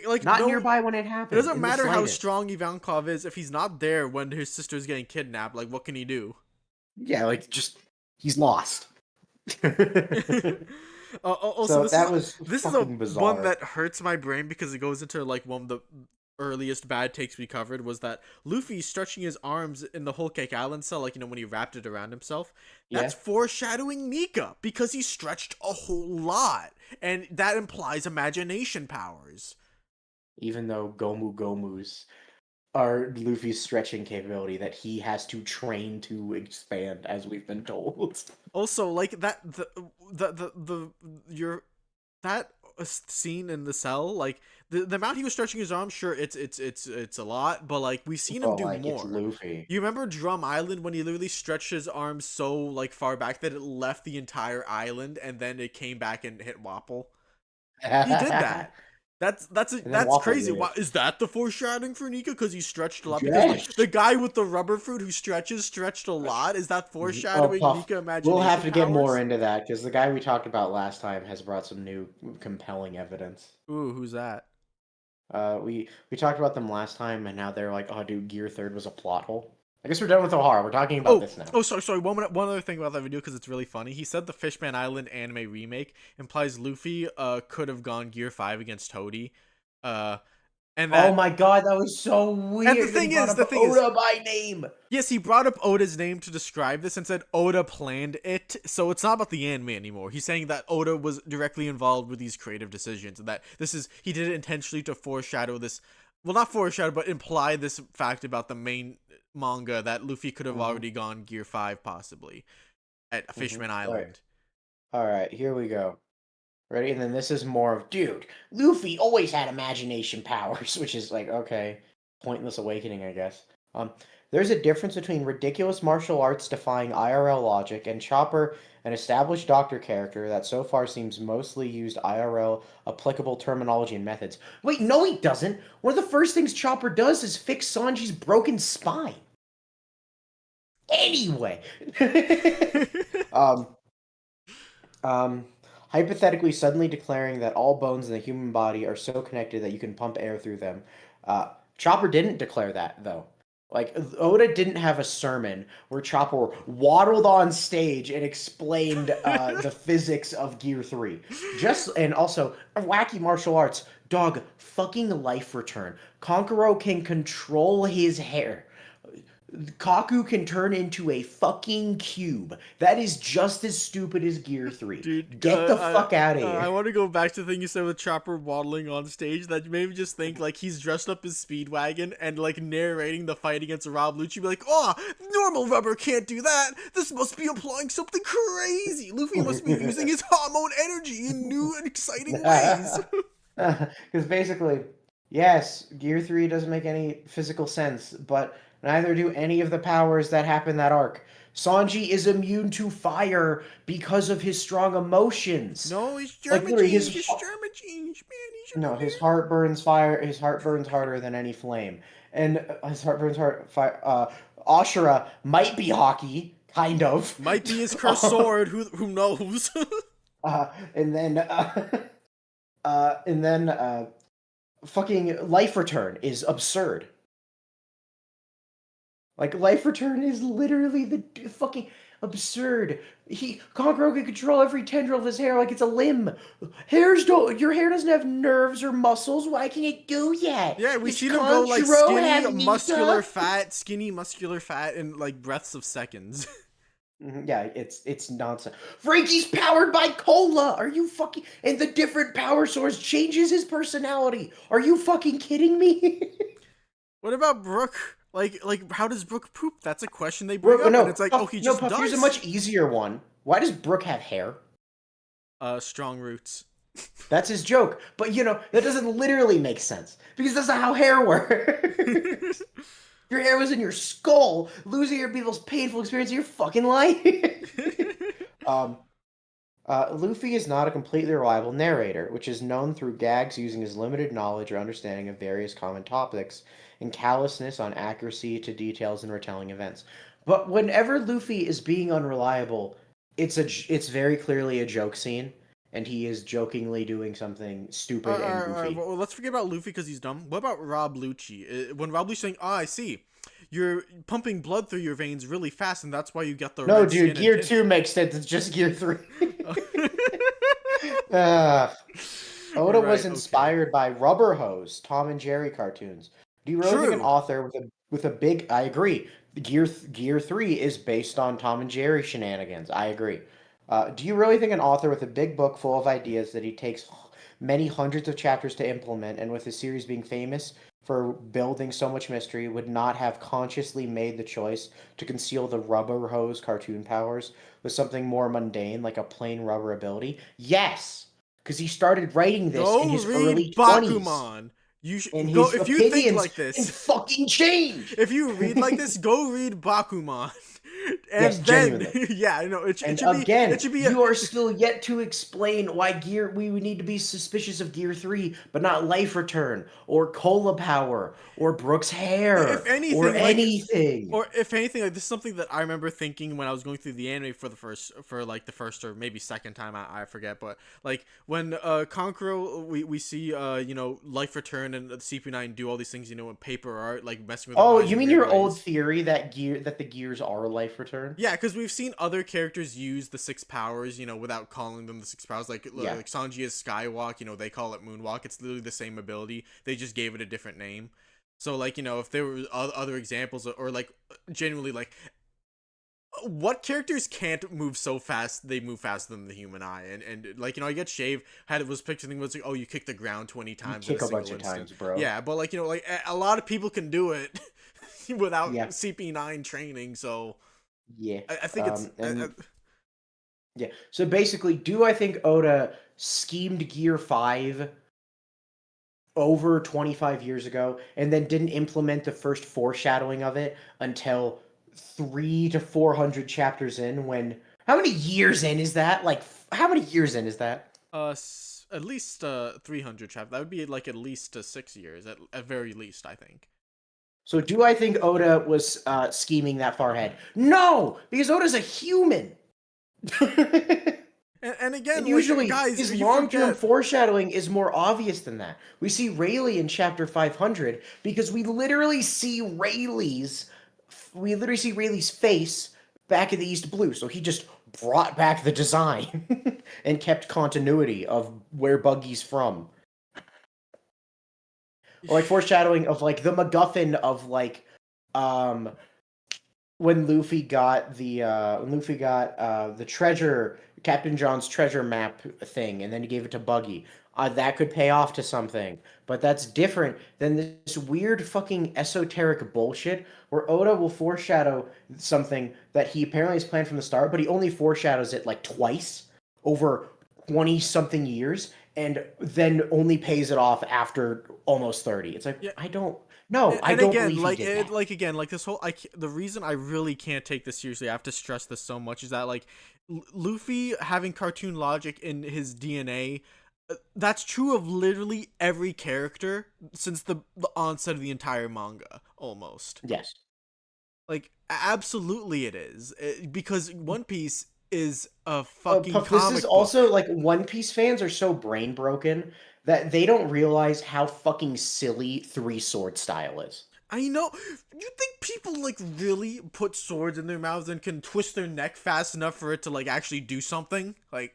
Like Not no, nearby when it it happened, doesn't in the matter how slightest. strong Ivankov is if he's not there when his sister's getting kidnapped. Like, what can he do? Yeah, like just he's lost. Also, So that was this is a fucking one bizarre. that hurts my brain because it goes into like one of the earliest bad takes we covered was that Luffy stretching his arms in the Whole Cake Island cell, like, when he wrapped it around himself, that's Yeah. foreshadowing Nika because he stretched a whole lot, and that implies imagination powers. Even though Gomu Gomus are Luffy's stretching capability that he has to train to expand, as we've been told. Also, like that the your that scene in the cell, like the amount he was stretching his arms, sure, it's a lot, but like we've seen him But do like it's more. Luffy. You remember Drum Island when he literally stretched his arms so like far back that it left the entire island and then it came back and hit Wapple? He did And that. then That's Waffle crazy. did Why it. is that the foreshadowing for Nika? Because he stretched a lot. Because Yes. the guy with the rubber fruit who stretched a lot. Is that Oh, foreshadowing Puff. Nika We'll have imagination to get more powers? into that because the guy we talked about last time has brought some new compelling evidence. Ooh, who's that? We talked about them last time, and now they're like, oh, dude, Gear Third was a plot hole. I guess we're done with O'Hara. We're talking about Oh, this now. oh, sorry. One other thing about that video because it's really funny. He said the Fishman Island anime remake implies Luffy could have gone Gear 5 against Toady, uh, and Oh that my god, that was so and weird that he brought up the thing is, Oda by name. yes, he brought up Oda's name to describe this and said Oda planned it, so it's not about the anime anymore. He's saying that Oda was directly involved with these creative decisions, and that he did it intentionally to foreshadow this. Well, not foreshadow, but imply this fact about the main manga that Luffy could have Mm-hmm. already gone Gear 5 possibly at Mm-hmm. Fishman All right, Island. all right, here we go. Ready? And then this is more of, dude, Luffy always had imagination powers, which is like, okay, pointless awakening, I guess. Um, there's a difference between ridiculous martial arts defying IRL logic and Chopper, an established doctor character that so far seems mostly used IRL applicable terminology and methods. Wait, no, he doesn't. One of the first things Chopper does is fix Sanji's broken spine. Anyway, um, Um, hypothetically, suddenly declaring that all bones in the human body are so connected that you can pump air through them. Chopper didn't declare that, though. Like, Oda didn't have a sermon where Chopper waddled on stage and explained the physics of Gear 3. And also, wacky martial arts. Dog, fucking life return. Konkoro can control his hair. Kaku can turn into a fucking cube. That is just as stupid as Gear 3. Dude, Get the fuck out of I here. want to go back to the thing you said with Chopper waddling on stage. That made me just think like he's dressed up as Speedwagon and like narrating the fight against Rob Lucci. Be like, oh, normal rubber can't do that. This must be applying something crazy. Luffy must be using his hormone energy in new and exciting ways. Because basically, yes, Gear 3 doesn't make any physical sense, but neither do any of the powers that happen that arc. Sanji is immune to fire because of his strong emotions. No, he's Like German literally, genes. He's German genes, man. He's no, a his man. heart burns fire. His heart burns harder than any flame, and his heart burns fire. Ashura might be hockey, kind of. Might be his cursed sword. Who knows? And then, and then, fucking life return is absurd. Like life return is literally the fucking absurd. Conqueror can control every tendril of his hair like it's a limb. Your hair doesn't have nerves or muscles. Why can't it do that? Yeah, we've Does seen him go like Conjuro have skinny, muscular fat in like breaths of seconds. Yeah, it's nonsense. Frankie's powered by cola. Are you fucking? And the different power source changes his personality. Are you fucking kidding me? What about Brooke? Like, how does Brooke poop? That's a question they bring up, and No, it's like, oh, Puff, he no, just Puff. Here's a does. much easier one. Why does Brooke have hair? Strong roots. That's his joke. But that doesn't literally make sense because that's not how hair works. Your hair was in your skull. Losing your people's painful experience of your fucking life. um, Luffy is not a completely reliable narrator, which is known through gags using his limited knowledge or understanding of various common topics and callousness on accuracy to details in retelling events. But whenever Luffy is being unreliable, it's very clearly a joke scene, and he is jokingly doing something stupid and All right, goofy. well, let's forget about Luffy because he's dumb. What about Rob Lucci? When Rob Lucci's saying, "Oh, I see, you're pumping blood through your veins really fast, and that's why you get the No, red dude, skin." Gear 2 makes sense. It's just Gear 3. uh, Oda was Right, okay. inspired by Rubber Hose, Tom and Jerry cartoons. Do you really think an True. author with a big? I agree. Gear 3 is based on Tom and Jerry shenanigans. I agree. Do you really think an author with a big book full of ideas that he takes many hundreds of chapters to implement, and with his series being famous for building so much mystery, would not have consciously made the choice to conceal the Rubber Hose cartoon powers with something more mundane, like a plain rubber ability? Yes, because he started writing this in Go his read early 20s, Bakuman. You and go his if you think opinions like can this. fucking change. If you read like this, go read Bakuman, Yes, and then genuinely. yeah, no, it And should be again, it should be a, you are still yet to explain why Gear we would need to be suspicious of Gear 3, but not Life Return, or Cola Power, or Brooks' if hair, or anything like anything. or if anything like this is something that I remember thinking when I was going through the anime for like the first or maybe second time, I forget, but like when Kankuro we see Life Return and CP9 do all these things, in paper art, like messing with their Oh, bodies you in mean weird your old ways. theory that the gears are Life Return? Yeah, because we've seen other characters use the six powers, without calling them the six powers. Yeah. Like Sanji is Skywalk, they call it Moonwalk. It's literally the same ability. They just gave it a different name. So like if there were other examples, or like genuinely like what characters can't move so fast they move faster than the human eye, and like I get Shave had it was picturing was like, oh, you kick the ground 20 You times in a kick a bunch single of instant. times, bro. Yeah, but like like a lot of people can do it without Yeah. CP9 training. So Yeah. I think it's And yeah. So basically, do I think Oda schemed Gear 5 over 25 years ago and then didn't implement the first foreshadowing of it until 3 to 400 chapters in? When how many years in is that? Like how many years in is that? at least 300 chapters. That would be like at least 6 years at very least, I think. So do I think Oda was scheming that far ahead? No, because Oda's a human. And And again, like usually guys, his you long-term forget. foreshadowing is more obvious than that. We see Rayleigh in chapter 500 because we literally see Rayleigh's face back in the East Blue. So he just brought back the design and kept continuity of where Buggy's from. Or like foreshadowing of like the MacGuffin of like um when Luffy got the treasure, Captain John's treasure map thing, and then he gave it to Buggy. That could pay off to something, but that's different than this weird fucking esoteric bullshit where Oda will foreshadow something that he apparently has planned from the start, but he only foreshadows it like twice over 20 something years, and then only pays it off after almost 30. It's like Yeah, I don't. No, I and don't again, believe he did that. like again, like this whole the reason I really can't take this seriously, I have to stress this so much, is that like Luffy having cartoon logic in his DNA. That's true of literally every character since the onset of the entire manga, almost. Yes. Like absolutely it is. Because One Piece is a fucking Puff, this is comic book. also like One Piece fans are so brain broken that they don't realize how fucking silly Three Sword style is. I know. You think people like really put swords in their mouths and can twist their neck fast enough for it to like actually do something? Like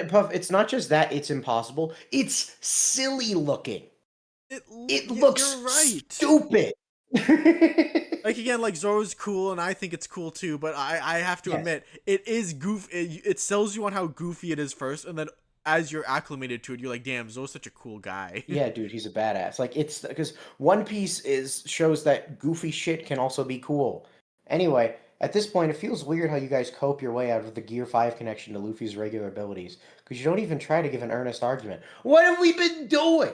Puff, it's not just that it's impossible, it's silly looking. It you're looks right. stupid. Like again, like Zoro's cool, and I think it's cool too. But I have to Yes. admit, it is goof. It sells you on how goofy it is first, and then as you're acclimated to it, you're like, damn, Zoro's such a cool guy. Yeah, dude, he's a badass. Like it's because One Piece is shows that goofy shit can also be cool. Anyway, at this point, it feels weird how you guys cope your way out of the Gear 5 connection to Luffy's regular abilities, because you don't even try to give an earnest argument. What have we been doing?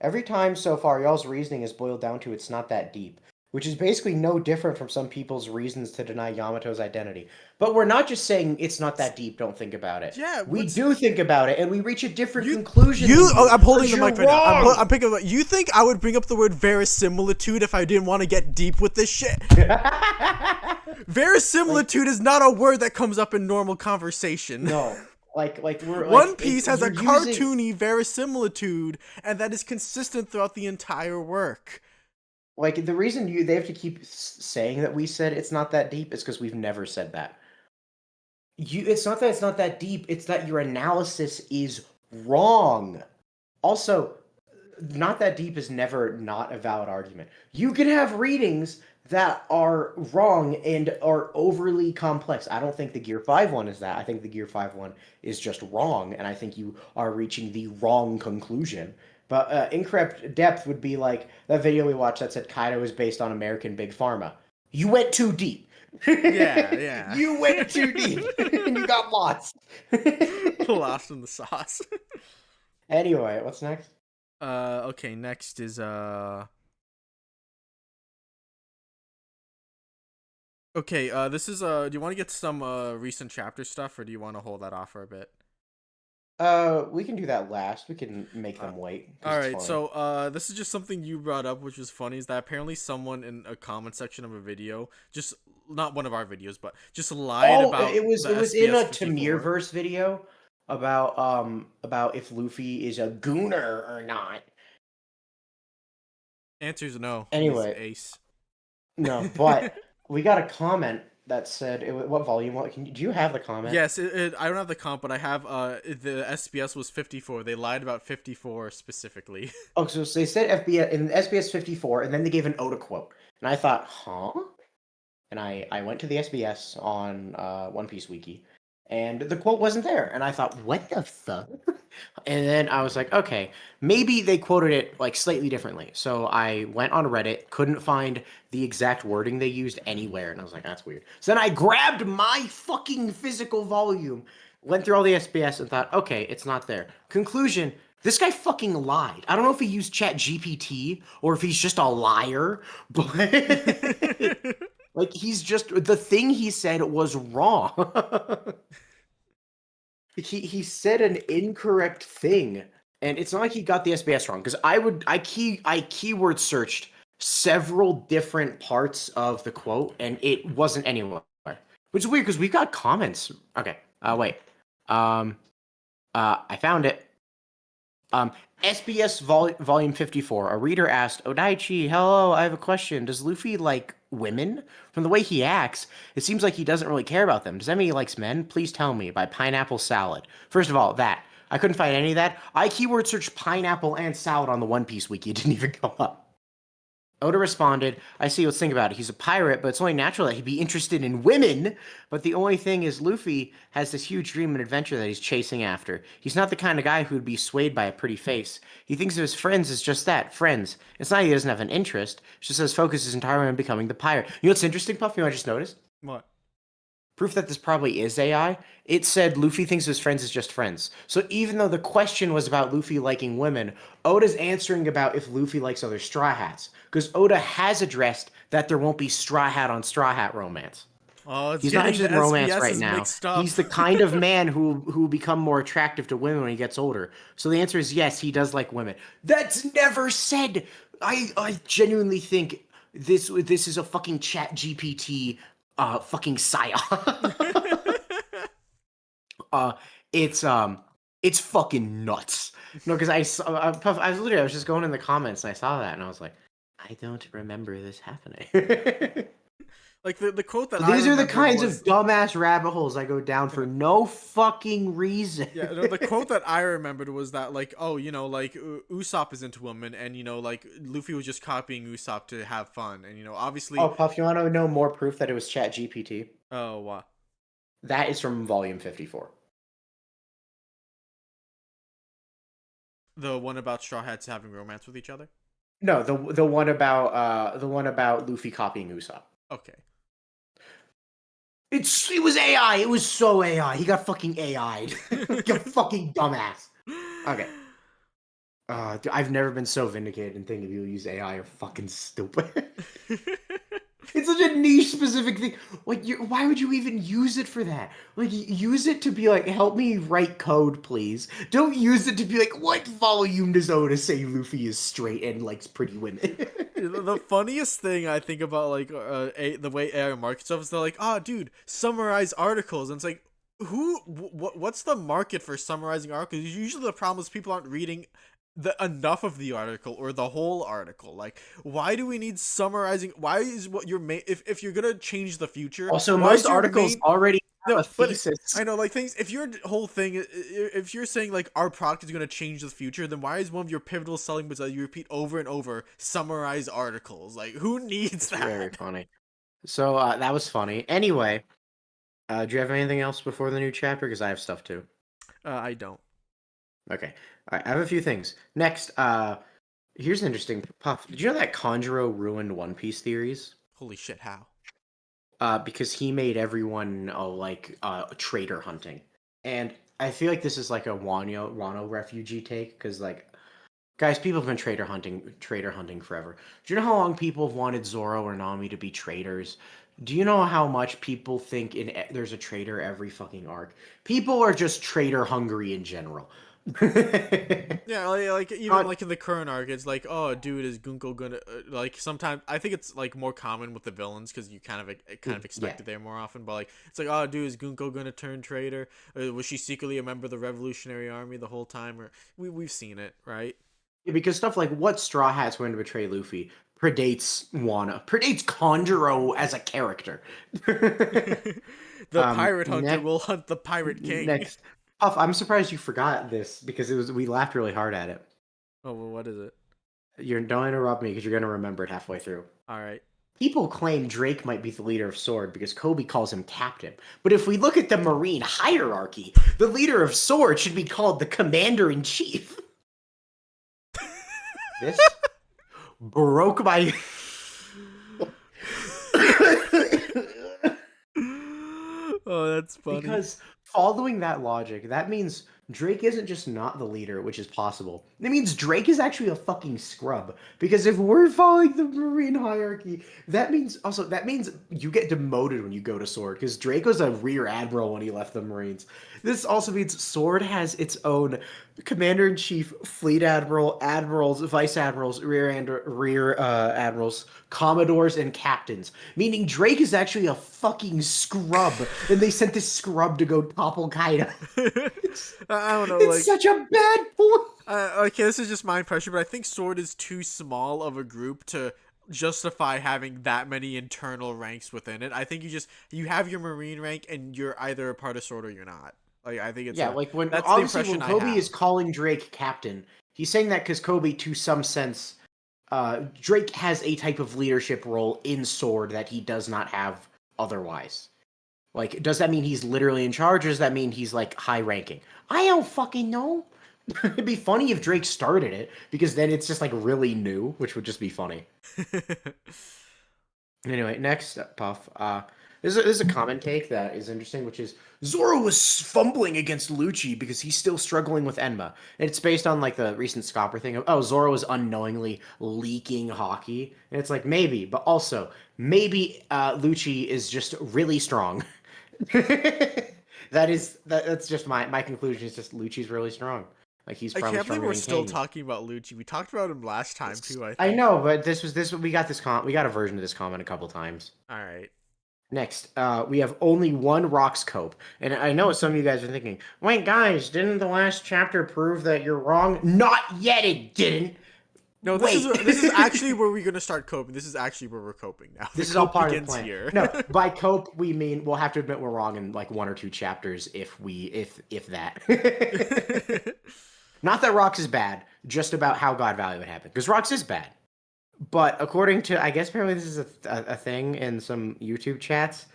Every time so far, y'all's reasoning has boiled down to it's not that deep, which is basically no different from some people's reasons to deny Yamato's identity. But we're not just saying it's not that deep, don't think about it. Yeah, We what's do think about it, and we reach a different you conclusion than you, I'm holding but the you're mic right now. wrong! I'm picking up. You think I would bring up the word verisimilitude if I didn't want to get deep with this shit? Like, Verisimilitude is not a word that comes up in normal conversation. no. Like we're One like Piece has a you're using cartoony verisimilitude, and that is consistent throughout the entire work. like the reason they have to keep saying that we said it's not that deep is because we've never said that. It's not that it's not that deep, it's that your analysis is wrong. Also, not that deep is never not a valid argument. You can have readings that are wrong and are overly complex. I don't think the Gear 5 one is that. I think the Gear 5 one is just wrong, and I think you are reaching the wrong conclusion. But incorrect depth would be like that video we watched that said Kaido is based on American Big Pharma. You went too deep. Yeah, yeah. You went too deep and you got lost. Lost in the sauce. Anyway, what's next? Okay, next is okay, this is do you want to get some recent chapter stuff, or do you want to hold that off for a bit? We can do that last. We can make them wait because All it's right, funny. so this is just something you brought up, which was funny, is that apparently someone in a comment section of a video, just not one of our videos, but just lied Oh, about the it was in SBS a 54. Tamirverse video about if Luffy is a gooner or not. Answer is no. He's Anyway, ace. no, but we got a comment that said what volume? What do you have the comment? Yes, I don't have the comp, but I have the SBS was 54. They lied about 54 specifically. Oh, so they said FBS in SBS 54, and then they gave an Oda quote, and I thought, huh? And I went to the SBS on One Piece Wiki, and the quote wasn't there, and I thought, what the fuck? And then I was like, okay, maybe they quoted it like slightly differently. So I went on Reddit, couldn't find the exact wording they used anywhere, and I was like, that's weird. So then I grabbed my fucking physical volume, went through all the SBS, and thought, okay, it's not there. Conclusion. This guy fucking lied. I don't know if he used ChatGPT or if he's just a liar, but like he's just the thing he said was wrong. He said an incorrect thing, and it's not like he got the SBS wrong because I keyword searched several different parts of the quote and it wasn't anywhere, which is weird because we got comments. Okay, wait, I found it. SBS volume 54. A reader asked, Odaichi, hello, I have a question. Does Luffy like women? From the way he acts, it seems like he doesn't really care about them. Does that mean he likes men? Please tell me. By Pineapple Salad. First of all, that. I couldn't find any of that. I keyword searched pineapple and salad on the One Piece wiki. It didn't even come up. Oda responded, I see, let's think about it. He's a pirate, but it's only natural that he'd be interested in women. But the only thing is Luffy has this huge dream and adventure that he's chasing after. He's not the kind of guy who'd be swayed by a pretty face. He thinks of his friends as just that, friends. It's not he doesn't have an interest. It's just his focus is entirely on becoming the pirate. You know what's interesting, Puff? You know what I just noticed? What? Proof that this probably is AI, it said Luffy thinks of his friends as just friends. So even though the question was about Luffy liking women, Oda's answering about if Luffy likes other Straw Hats. Because Oda has addressed that there won't be Straw Hat on Straw Hat romance. Oh, it's He's not getting interested the in romance SBSs right now. mixed up. He's the kind of man who become more attractive to women when he gets older. So the answer is yes, he does like women. That's never said. I genuinely think this is a fucking ChatGPT fucking psyop. uh it's fucking nuts. No, because I was just going in the comments and I saw that and I was like, I don't remember this happening. Like the quote that These I are the remembered kinds was, of dumbass rabbit holes I go down for no fucking reason. yeah, no, the quote that I remembered was that, like, oh, you know, like Usopp is into women, and you know, like Luffy was just copying Usopp to have fun, and you know, obviously, Oh, Puff, you want to know more proof that it was ChatGPT? oh, wow. That is from volume 54. The one about Straw Hats having romance with each other. No, the one about Luffy copying Usopp. Okay. It was AI. It was so AI. He got fucking AI'd. You fucking dumbass. Okay. Dude, I've never been so vindicated in thinking people use AI are fucking stupid. It's such a niche specific thing. Like, why would you even use it for that? Like, use it to be like, help me write code, please. Don't use it to be like, what volume does Oda say Luffy is straight and likes pretty women? The funniest thing I think about, like, the way AI markets stuff is they're like, oh, dude, summarize articles, and it's like, what's the market for summarizing articles? Usually the problem is people aren't reading enough of the article or the whole article. Like, why do we need summarizing? Why is what your main, if you're gonna change the future, Also, why is most your articles main, already have No, a but thesis. I know, like, things. If your whole thing, if you're saying like our product is going to change the future, then why is one of your pivotal selling points that you repeat over and over summarize articles? Like, who needs It's very that? funny. So that was funny. Anyway, do you have anything else before the new chapter? Because I have stuff too. I don't. Okay. All right, I have a few things. Next, here's an interesting puff. Did you know that Conjuro ruined One Piece theories? Holy shit! How? Because he made everyone traitor hunting, and I feel like this is like a Wano refugee take because like guys, people have been traitor hunting forever. Do you know how long people have wanted Zoro or Nami to be traitors? Do you know how much people think there's a traitor every fucking arc? People are just traitor hungry in general. Yeah, like even Not like in the current arc, it's like, oh, dude, is Gunko gonna like? Sometimes I think it's like more common with the villains because you kind of expect yeah. it there more often. But like, it's like, oh, dude, is Gunko gonna turn traitor? Was she secretly a member of the Revolutionary Army the whole time? Or we've seen it, right? Yeah, because stuff like what Straw Hats went to betray Luffy predates predates Conjuro as a character. The pirate hunter Next, will hunt the pirate king. next, Puff. I'm surprised you forgot this because we laughed really hard at it. Oh, well, what is it? Don't interrupt me because you're gonna remember it halfway through. All right. People claim Drake might be the leader of Sword because Kobe calls him captain. But if we look at the Marine hierarchy, the leader of Sword should be called the commander in chief. This broke my. Oh, that's funny. Because following that logic, that means Drake isn't just not the leader, which is possible. It means Drake is actually a fucking scrub. Because if we're following the Marine hierarchy, that means you get demoted when you go to Sword. Because Drake was a rear admiral when he left the Marines. This also means Sword has its own commander in chief, fleet admiral, admirals, vice admirals, rear admirals, commodores, and captains. Meaning Drake is actually a fucking scrub, and they sent this scrub to go topple Kaido. I don't know, It's like, such a bad point. okay, this is just my impression, but I think Sword is too small of a group to justify having that many internal ranks within it. I think you have your Marine rank and you're either a part of Sword or you're not. Like, I think Yeah, like when that's the obviously when impression I Kobe is have. calling Drake captain, he's saying that because Kobe, to some sense, Drake has a type of leadership role in Sword that he does not have otherwise. Like, does that mean he's literally in charge, or does that mean he's like high ranking? I don't fucking know. It'd be funny if Drake started it, because then it's just like really new, which would just be funny. Anyway, next up, Puff. This is a common take that is interesting, which is Zoro was fumbling against Lucci because he's still struggling with Enma. And it's based on like the recent Scopper thing of, oh, Zoro was unknowingly leaking hockey. And it's like, maybe, but also, maybe Lucci is just really strong. That's just my conclusion is just Lucci's really strong. Like he's I probably can't believe stronger we're than still King. talking about Lucci. We talked about him last time too, I I think. know, but this we got we got a version of this comment a couple times. All right. Next, we have only one rocks cope. And I know some of you guys are thinking, wait, guys, didn't the last chapter prove that you're wrong? Not yet, it didn't. No, Wait. this is actually where we're gonna start coping. This is actually where we're coping now. The This is all cope part of the begins plan. here. No, by cope, we mean we'll have to admit we're wrong in like one or two chapters if that. Not that rocks is bad, just about how God Valley would happen. Because rocks is bad. But according to, I guess apparently this is a thing in some YouTube chats.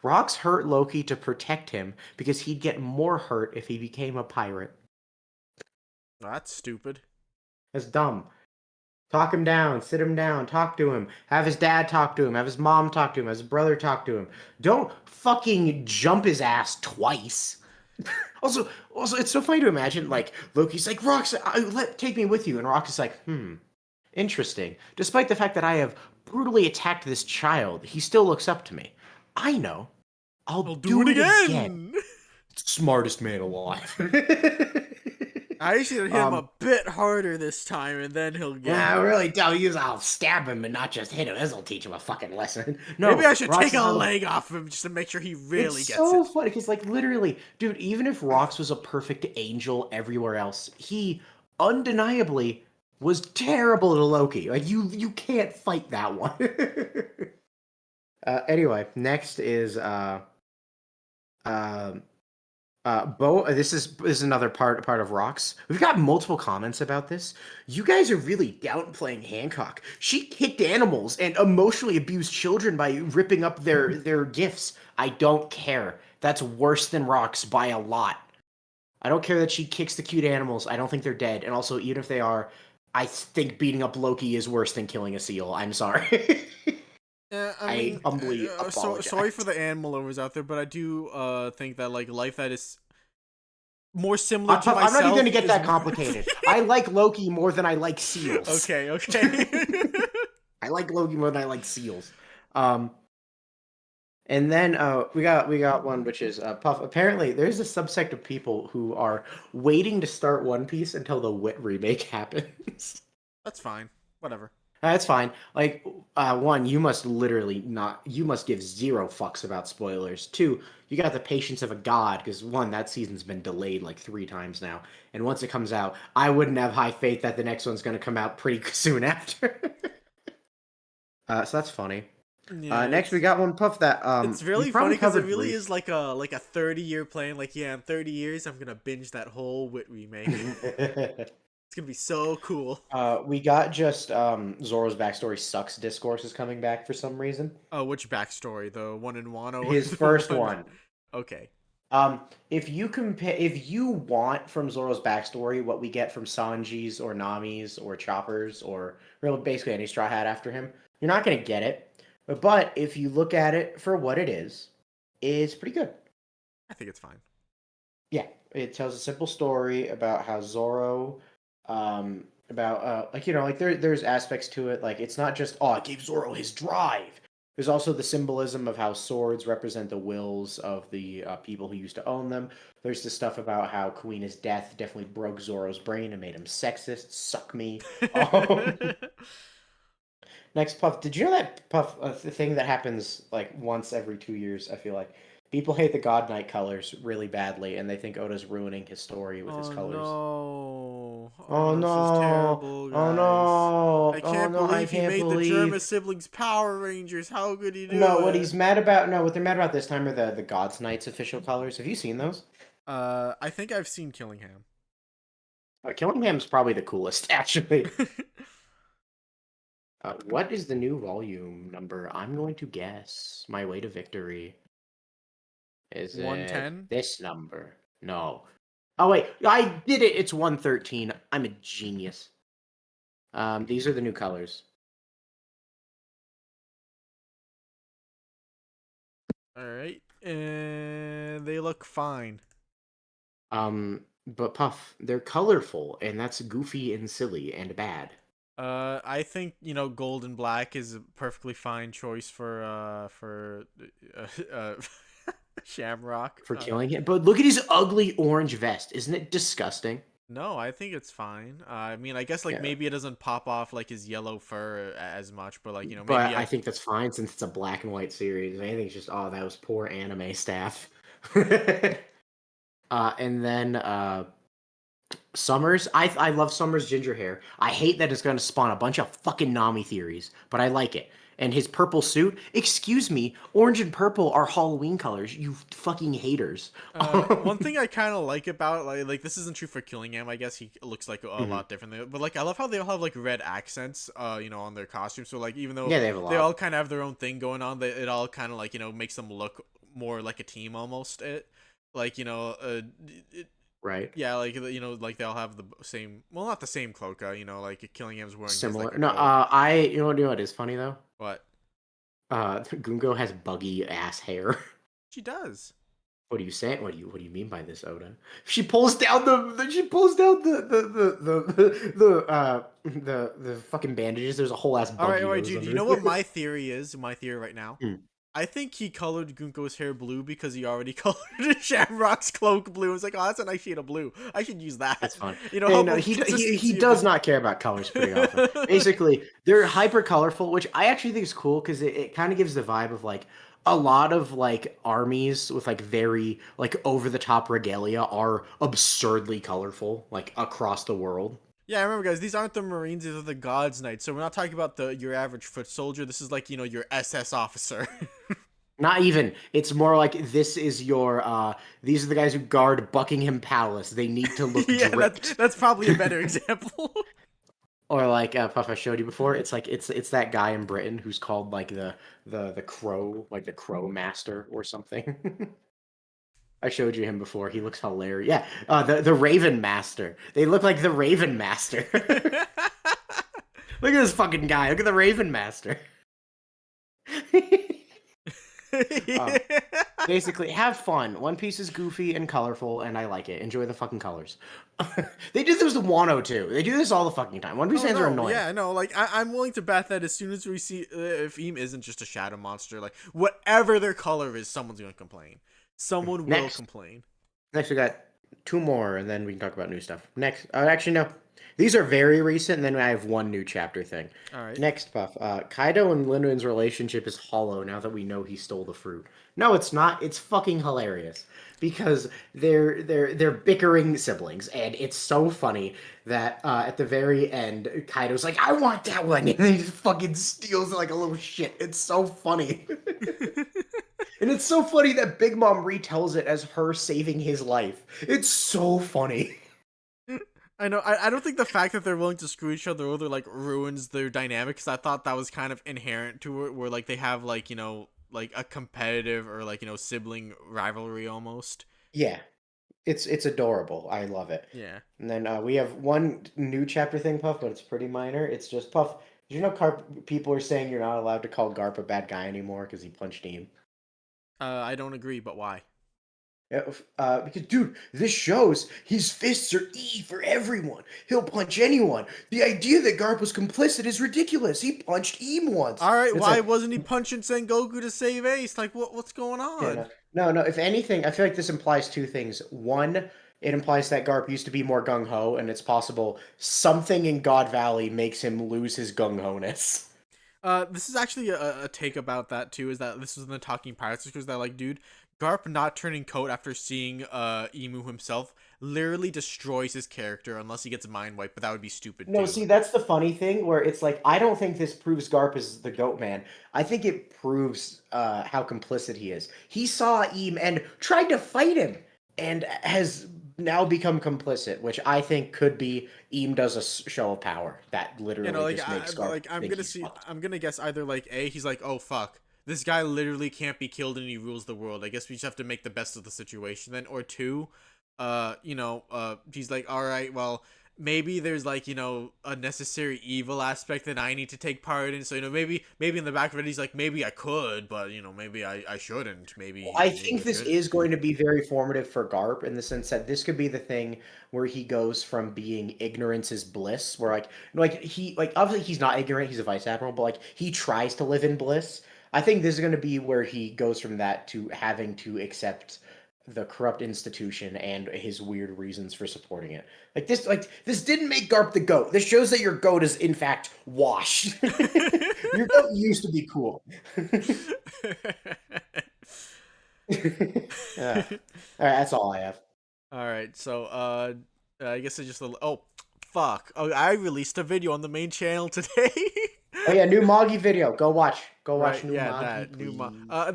Rocks hurt Loki to protect him because he'd get more hurt if he became a pirate. That's stupid. That's dumb. Talk him down, sit him down, talk to him. Have his dad talk to him, have his mom talk to him, have his brother talk to him. Don't fucking jump his ass twice. Also, it's so funny to imagine like Loki's like, Rocks, take me with you, and Rocks is like, interesting. Despite the fact that I have brutally attacked this child, he still looks up to me. I know. I'll I'll do do it it again. again. Smartest man alive. I should hit him a bit harder this time, and then he'll get Yeah, me. really tell you I'll stab him and not just hit him. This'll teach him a fucking lesson. Maybe No, I should Rox take is a on the. leg off him just to make sure he It's really gets so it. funny because, like, literally, dude, even if Rox was a perfect angel everywhere else, he undeniably was terrible to Loki. Like, you can't fight that one. Anyway, next is Um, this is another part of Rocks. We've got multiple comments about this. You guys are really downplaying Hancock. She kicked animals and emotionally abused children by ripping up their gifts. I don't care. That's worse than Rocks by a lot. I don't care that she kicks the cute animals. I don't think they're dead. And also, even if they are, I think beating up Loki is worse than killing a seal. I'm sorry. Yeah, I I mean, humbly so sorry for apologize. the animal lovers out there, but I do think that like life that is more similar to I'm not even going to myself get is that worth. complicated. I like Loki more than I like seals. Okay, okay. I like Loki more than I like seals. Um, and then we got one which is Puff. Apparently, there's a subsect of people who are waiting to start One Piece until the Wit remake happens. That's fine. Whatever. That's fine. Like, one, you must literally not. You must give zero fucks about spoilers. Two, you got the patience of a god because one, that season's been delayed like 3 times now, and once it comes out, I wouldn't have high faith that the next one's going to come out pretty soon after. So that's funny. Yeah, Next, we got one Puff that it's you've really funny probably because it covered really brief. is like a 30-year plan. Like, yeah, in 30 years, I'm gonna binge that whole Wit remake. It's gonna be so cool. We got just Zoro's backstory sucks discourse is coming back for some reason. Oh, which backstory? The one in Wano or His the first one? one. Okay. If you want from Zoro's backstory what we get from Sanji's or Nami's or Chopper's or really basically any Straw Hat after him, you're not gonna get it. But if you look at it for what it is, it's pretty good. I think it's fine. Yeah, it tells a simple story about how Zoro, about like like there's aspects to it like it's not just oh it gave Zoro his drive. There's also the symbolism of how swords represent the wills of the people who used to own them. There's the stuff about how Kuina's death definitely broke Zoro's brain and made him sexist. Suck me. Um, Next, Puff. Did you know that Puff the thing that happens like once every 2 years? I feel like people hate the God Knight colors really badly, and they think Oda's ruining his story with his Oh colors. no. Oh Oh, this is no! terrible, Oh guys. no! I Oh can't no! I believe he can't made the Germa believe. siblings Power Rangers. How could he No, do what it? he's mad about? No, what they're mad about this time are the God's Knights official colors. Have you seen those? I think I've seen Killingham. Killingham's probably the coolest, actually. What is the new volume number? I'm going to guess. My way to victory. Is it 110? this number? No. Oh wait, I did it. It's 113. I'm a genius. These are the new colors. Alright. And they look fine. But Puff, they're colorful, and that's goofy and silly and bad. I think, gold and black is a perfectly fine choice for Shamrock. For killing him. But look at his ugly orange vest. Isn't it disgusting? No, I think it's fine. I mean, I guess like Yeah. maybe it doesn't pop off like his yellow fur as much, but like But maybe I I. think that's fine since it's a black and white series. I think it's just, oh, that was poor anime staff. And then Summers, I love Summers' ginger hair. I hate that it's going to spawn a bunch of fucking Nami theories, but I like it. And his purple suit, excuse me, orange and purple are Halloween colors. You fucking haters. One thing I kind of like about like this isn't true for Killingham. I guess he looks like a Mhm. lot different, but like I love how they all have like red accents, on their costumes. So like even though Yeah, they have a they all lot. kind of have their own thing going on, it all kind of like makes them look more like a team almost. It like it, Right? yeah, like like they all have the same. Well, not the same cloak. Like Killingham's wearing his like Similar. a No, coat. you know what is funny though? But Gungo has buggy ass hair. she does. What do you say? What do you mean by this, Oda? She pulls down she pulls down the fucking bandages. There's a whole ass All buggy right, nose dude. You under know what there. my theory is? My theory right now. Hmm, I think he colored Gunko's hair blue because he already colored Shamrock's cloak blue. It's like, oh, that's a nice shade of blue. I should use that. that's fun. Help And with he consistency a bit. does not care about colors pretty often. Basically, they're hyper colorful, which I actually think is cool because it kind of gives the vibe of like a lot of like armies with like very like over the top regalia are absurdly colorful like across the world. Yeah, I remember, guys. These aren't the Marines; these are the Gods Knights. So we're not talking about the your average foot soldier. This is like your SS officer. Not even. It's more like this is your these are the guys who guard Buckingham Palace. They need to look Yeah, draped. that's probably a better example. Or like Puff, I showed you before. It's like it's that guy in Britain who's called like the crow, like the crow master or something. I showed you him before. He looks hilarious. Yeah, the Raven Master. They look like the Raven Master. Look at this fucking guy. Look at the Raven Master. um, Basically, have fun. One Piece is goofy and colorful, and I like it. Enjoy the fucking colors. They did this with Wano too. They do this all the fucking time. One Piece Oh fans are no, annoying. yeah, no, like I'm willing to bet that as soon as we see if Eam isn't just a shadow monster, like whatever their color is, someone's gonna complain. Someone will Next, complain. next we got two more, and then we can talk about new stuff. Next, actually no, these are very recent, and then I have one new chapter thing. All right. Next, Puff. Kaido and Linwen's relationship is hollow now that we know he stole the fruit. No, it's not. It's fucking hilarious because they're bickering siblings, and it's so funny that at the very end, Kaido's like, "I want that one," and he just fucking steals it like a little shit. It's so funny. And it's so funny that Big Mom retells it as her saving his life. It's so funny. I know. I don't think the fact that they're willing to screw each other over like ruins their dynamic. Because I thought that was kind of inherent to it, where like they have like like a competitive or like sibling rivalry almost. Yeah, it's adorable. I love it. Yeah. And then we have one new chapter thing, Puff, but it's pretty minor. It's just Puff. Did you know people are saying you're not allowed to call Garp a bad guy anymore because he punched Dean? I don't agree, but why? Yeah, because dude, this shows his fists are E for everyone. He'll punch anyone. The idea that Garp was complicit is ridiculous. He punched Eam once. All right, It's why like, wasn't he punching Sengoku to save Ace? Like, what's going yeah, on? no. If anything, I feel like this implies two things. One, it implies that Garp used to be more gung ho, and it's possible something in God Valley makes him lose his gung ho ness. This is actually a take about that too. Is that this was in the Talking Pirates because they're like, dude, Garp not turning coat after seeing Emu himself literally destroys his character unless he gets mind wiped. But that would be stupid No, too. see, that's the funny thing where it's like I don't think this proves Garp is the goat man. I think it proves how complicit he is. He saw Eam and tried to fight him and has now become complicit, which I think could be Eam does a show of power that literally Like just makes Garp I'm think gonna he's see. fucked. I'm gonna guess either like A, he's like, oh fuck, this guy literally can't be killed and he rules the world. I guess we just have to make the best of the situation then. Or two, he's like, all right, well, maybe there's like a necessary evil aspect that I need to take part in. So maybe in the back of it he's like, maybe I could, but maybe I shouldn't. I Maybe think I this shouldn't. is going to be very formative for Garp in the sense that this could be the thing where he goes from being ignorance is bliss, where like obviously he's not ignorant, he's a vice admiral, but like he tries to live in bliss. I think this is going to be where he goes from that to having to accept the corrupt institution and his weird reasons for supporting it. Like this didn't make Garp the goat. This shows that your goat is in fact washed. Your goat used to be cool. Yeah. All right, that's all I have. All right, so I guess I just oh fuck. Oh, I released a video on the main channel today. Oh yeah, new Moggy video. Go watch. Go watch Right, new yeah, Moggy, that new please.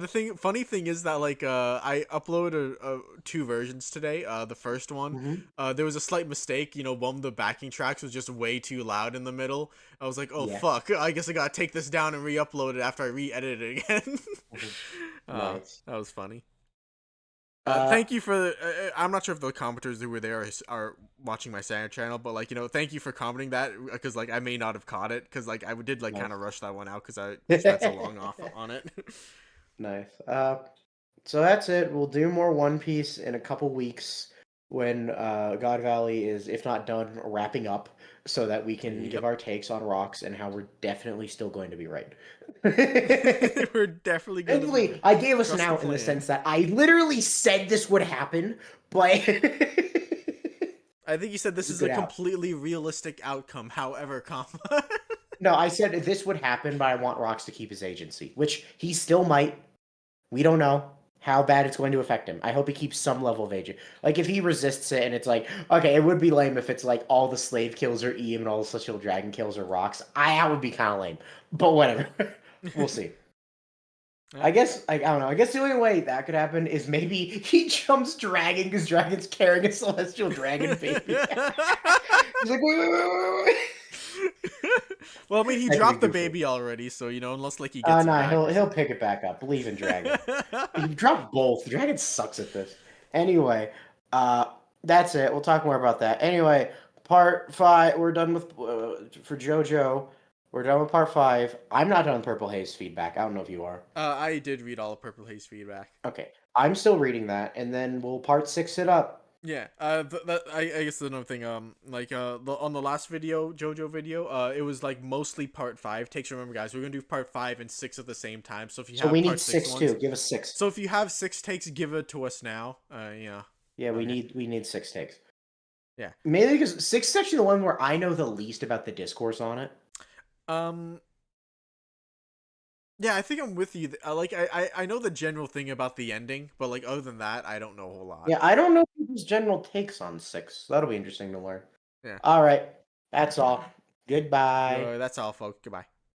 the funny thing is that like I uploaded two versions today. The first one, Hmm. there was a slight mistake. One of the backing tracks was just way too loud in the middle. I was like, oh Yeah. fuck, I guess I gotta take this down and re-upload it after I re-edit it again. Mhm. uh, Nice. that was funny. Uh, Thank you for. I'm not sure if the commenters who were there are watching my Saturn channel, but like thank you for commenting that because like I may not have caught it because like I did like kind of nice. rush that one out because I spent so long off on it. Nice. So that's it. We'll do more One Piece in a couple weeks when God Valley is, if not done, wrapping up, so that we can give Yep, our takes on rocks and how we're definitely still going to be right. we're definitely going to be Thankfully, right. I gave us an Trust the out in the plan. sense that I literally said this would happen, but I think you said it's this a is a good out. completely realistic outcome. However, comma. No, I said this would happen, but I want Rocks to keep his agency, which he still might. We don't know how bad it's going to affect him. I hope he keeps some level of agency. Like if he resists it and it's like, okay, it would be lame if it's like all the slave kills are Eam and all the celestial dragon kills are Rocks. That would be kind of lame, but whatever. We'll see. Yeah. I guess I don't know. I guess the only way that could happen is maybe he jumps dragon because dragon's carrying a celestial dragon baby. He's like, wait, wait, wait, wait, wait. Well, I mean, he That could be dropped the goofy. baby already, so unless like he gets it Nah, back or he'll something. pick it back up. Believe in dragon. He dropped both. Dragon sucks at this. Anyway, that's it. We'll talk more about that. Anyway, part 5. We're done with for JoJo. We're done with part 5. I'm not done with Purple Haze feedback. I don't know if you are. I did read all of Purple Haze feedback. Okay, I'm still reading that, and then we'll part 6 it up. Yeah, I guess another thing. Like on the last video, JoJo video, it was like mostly part 5 takes. Remember, guys, we're gonna do part 5 and 6 at the same time. So if you So we have need part 6 6 ones, too. Give us 6. so if you have 6 takes, give it to us now. Yeah. Yeah, Okay. we need 6 takes. Yeah. Mainly because 6 is actually the one where I know the least about the discourse on it. Um. Yeah, I think I'm with you. Like I know the general thing about the ending, but like other than that, I don't know a whole lot. Yeah, I don't know people's general takes on 6. That'll be interesting to learn. Yeah. All right, that's all. Goodbye. That's all, folks. Goodbye.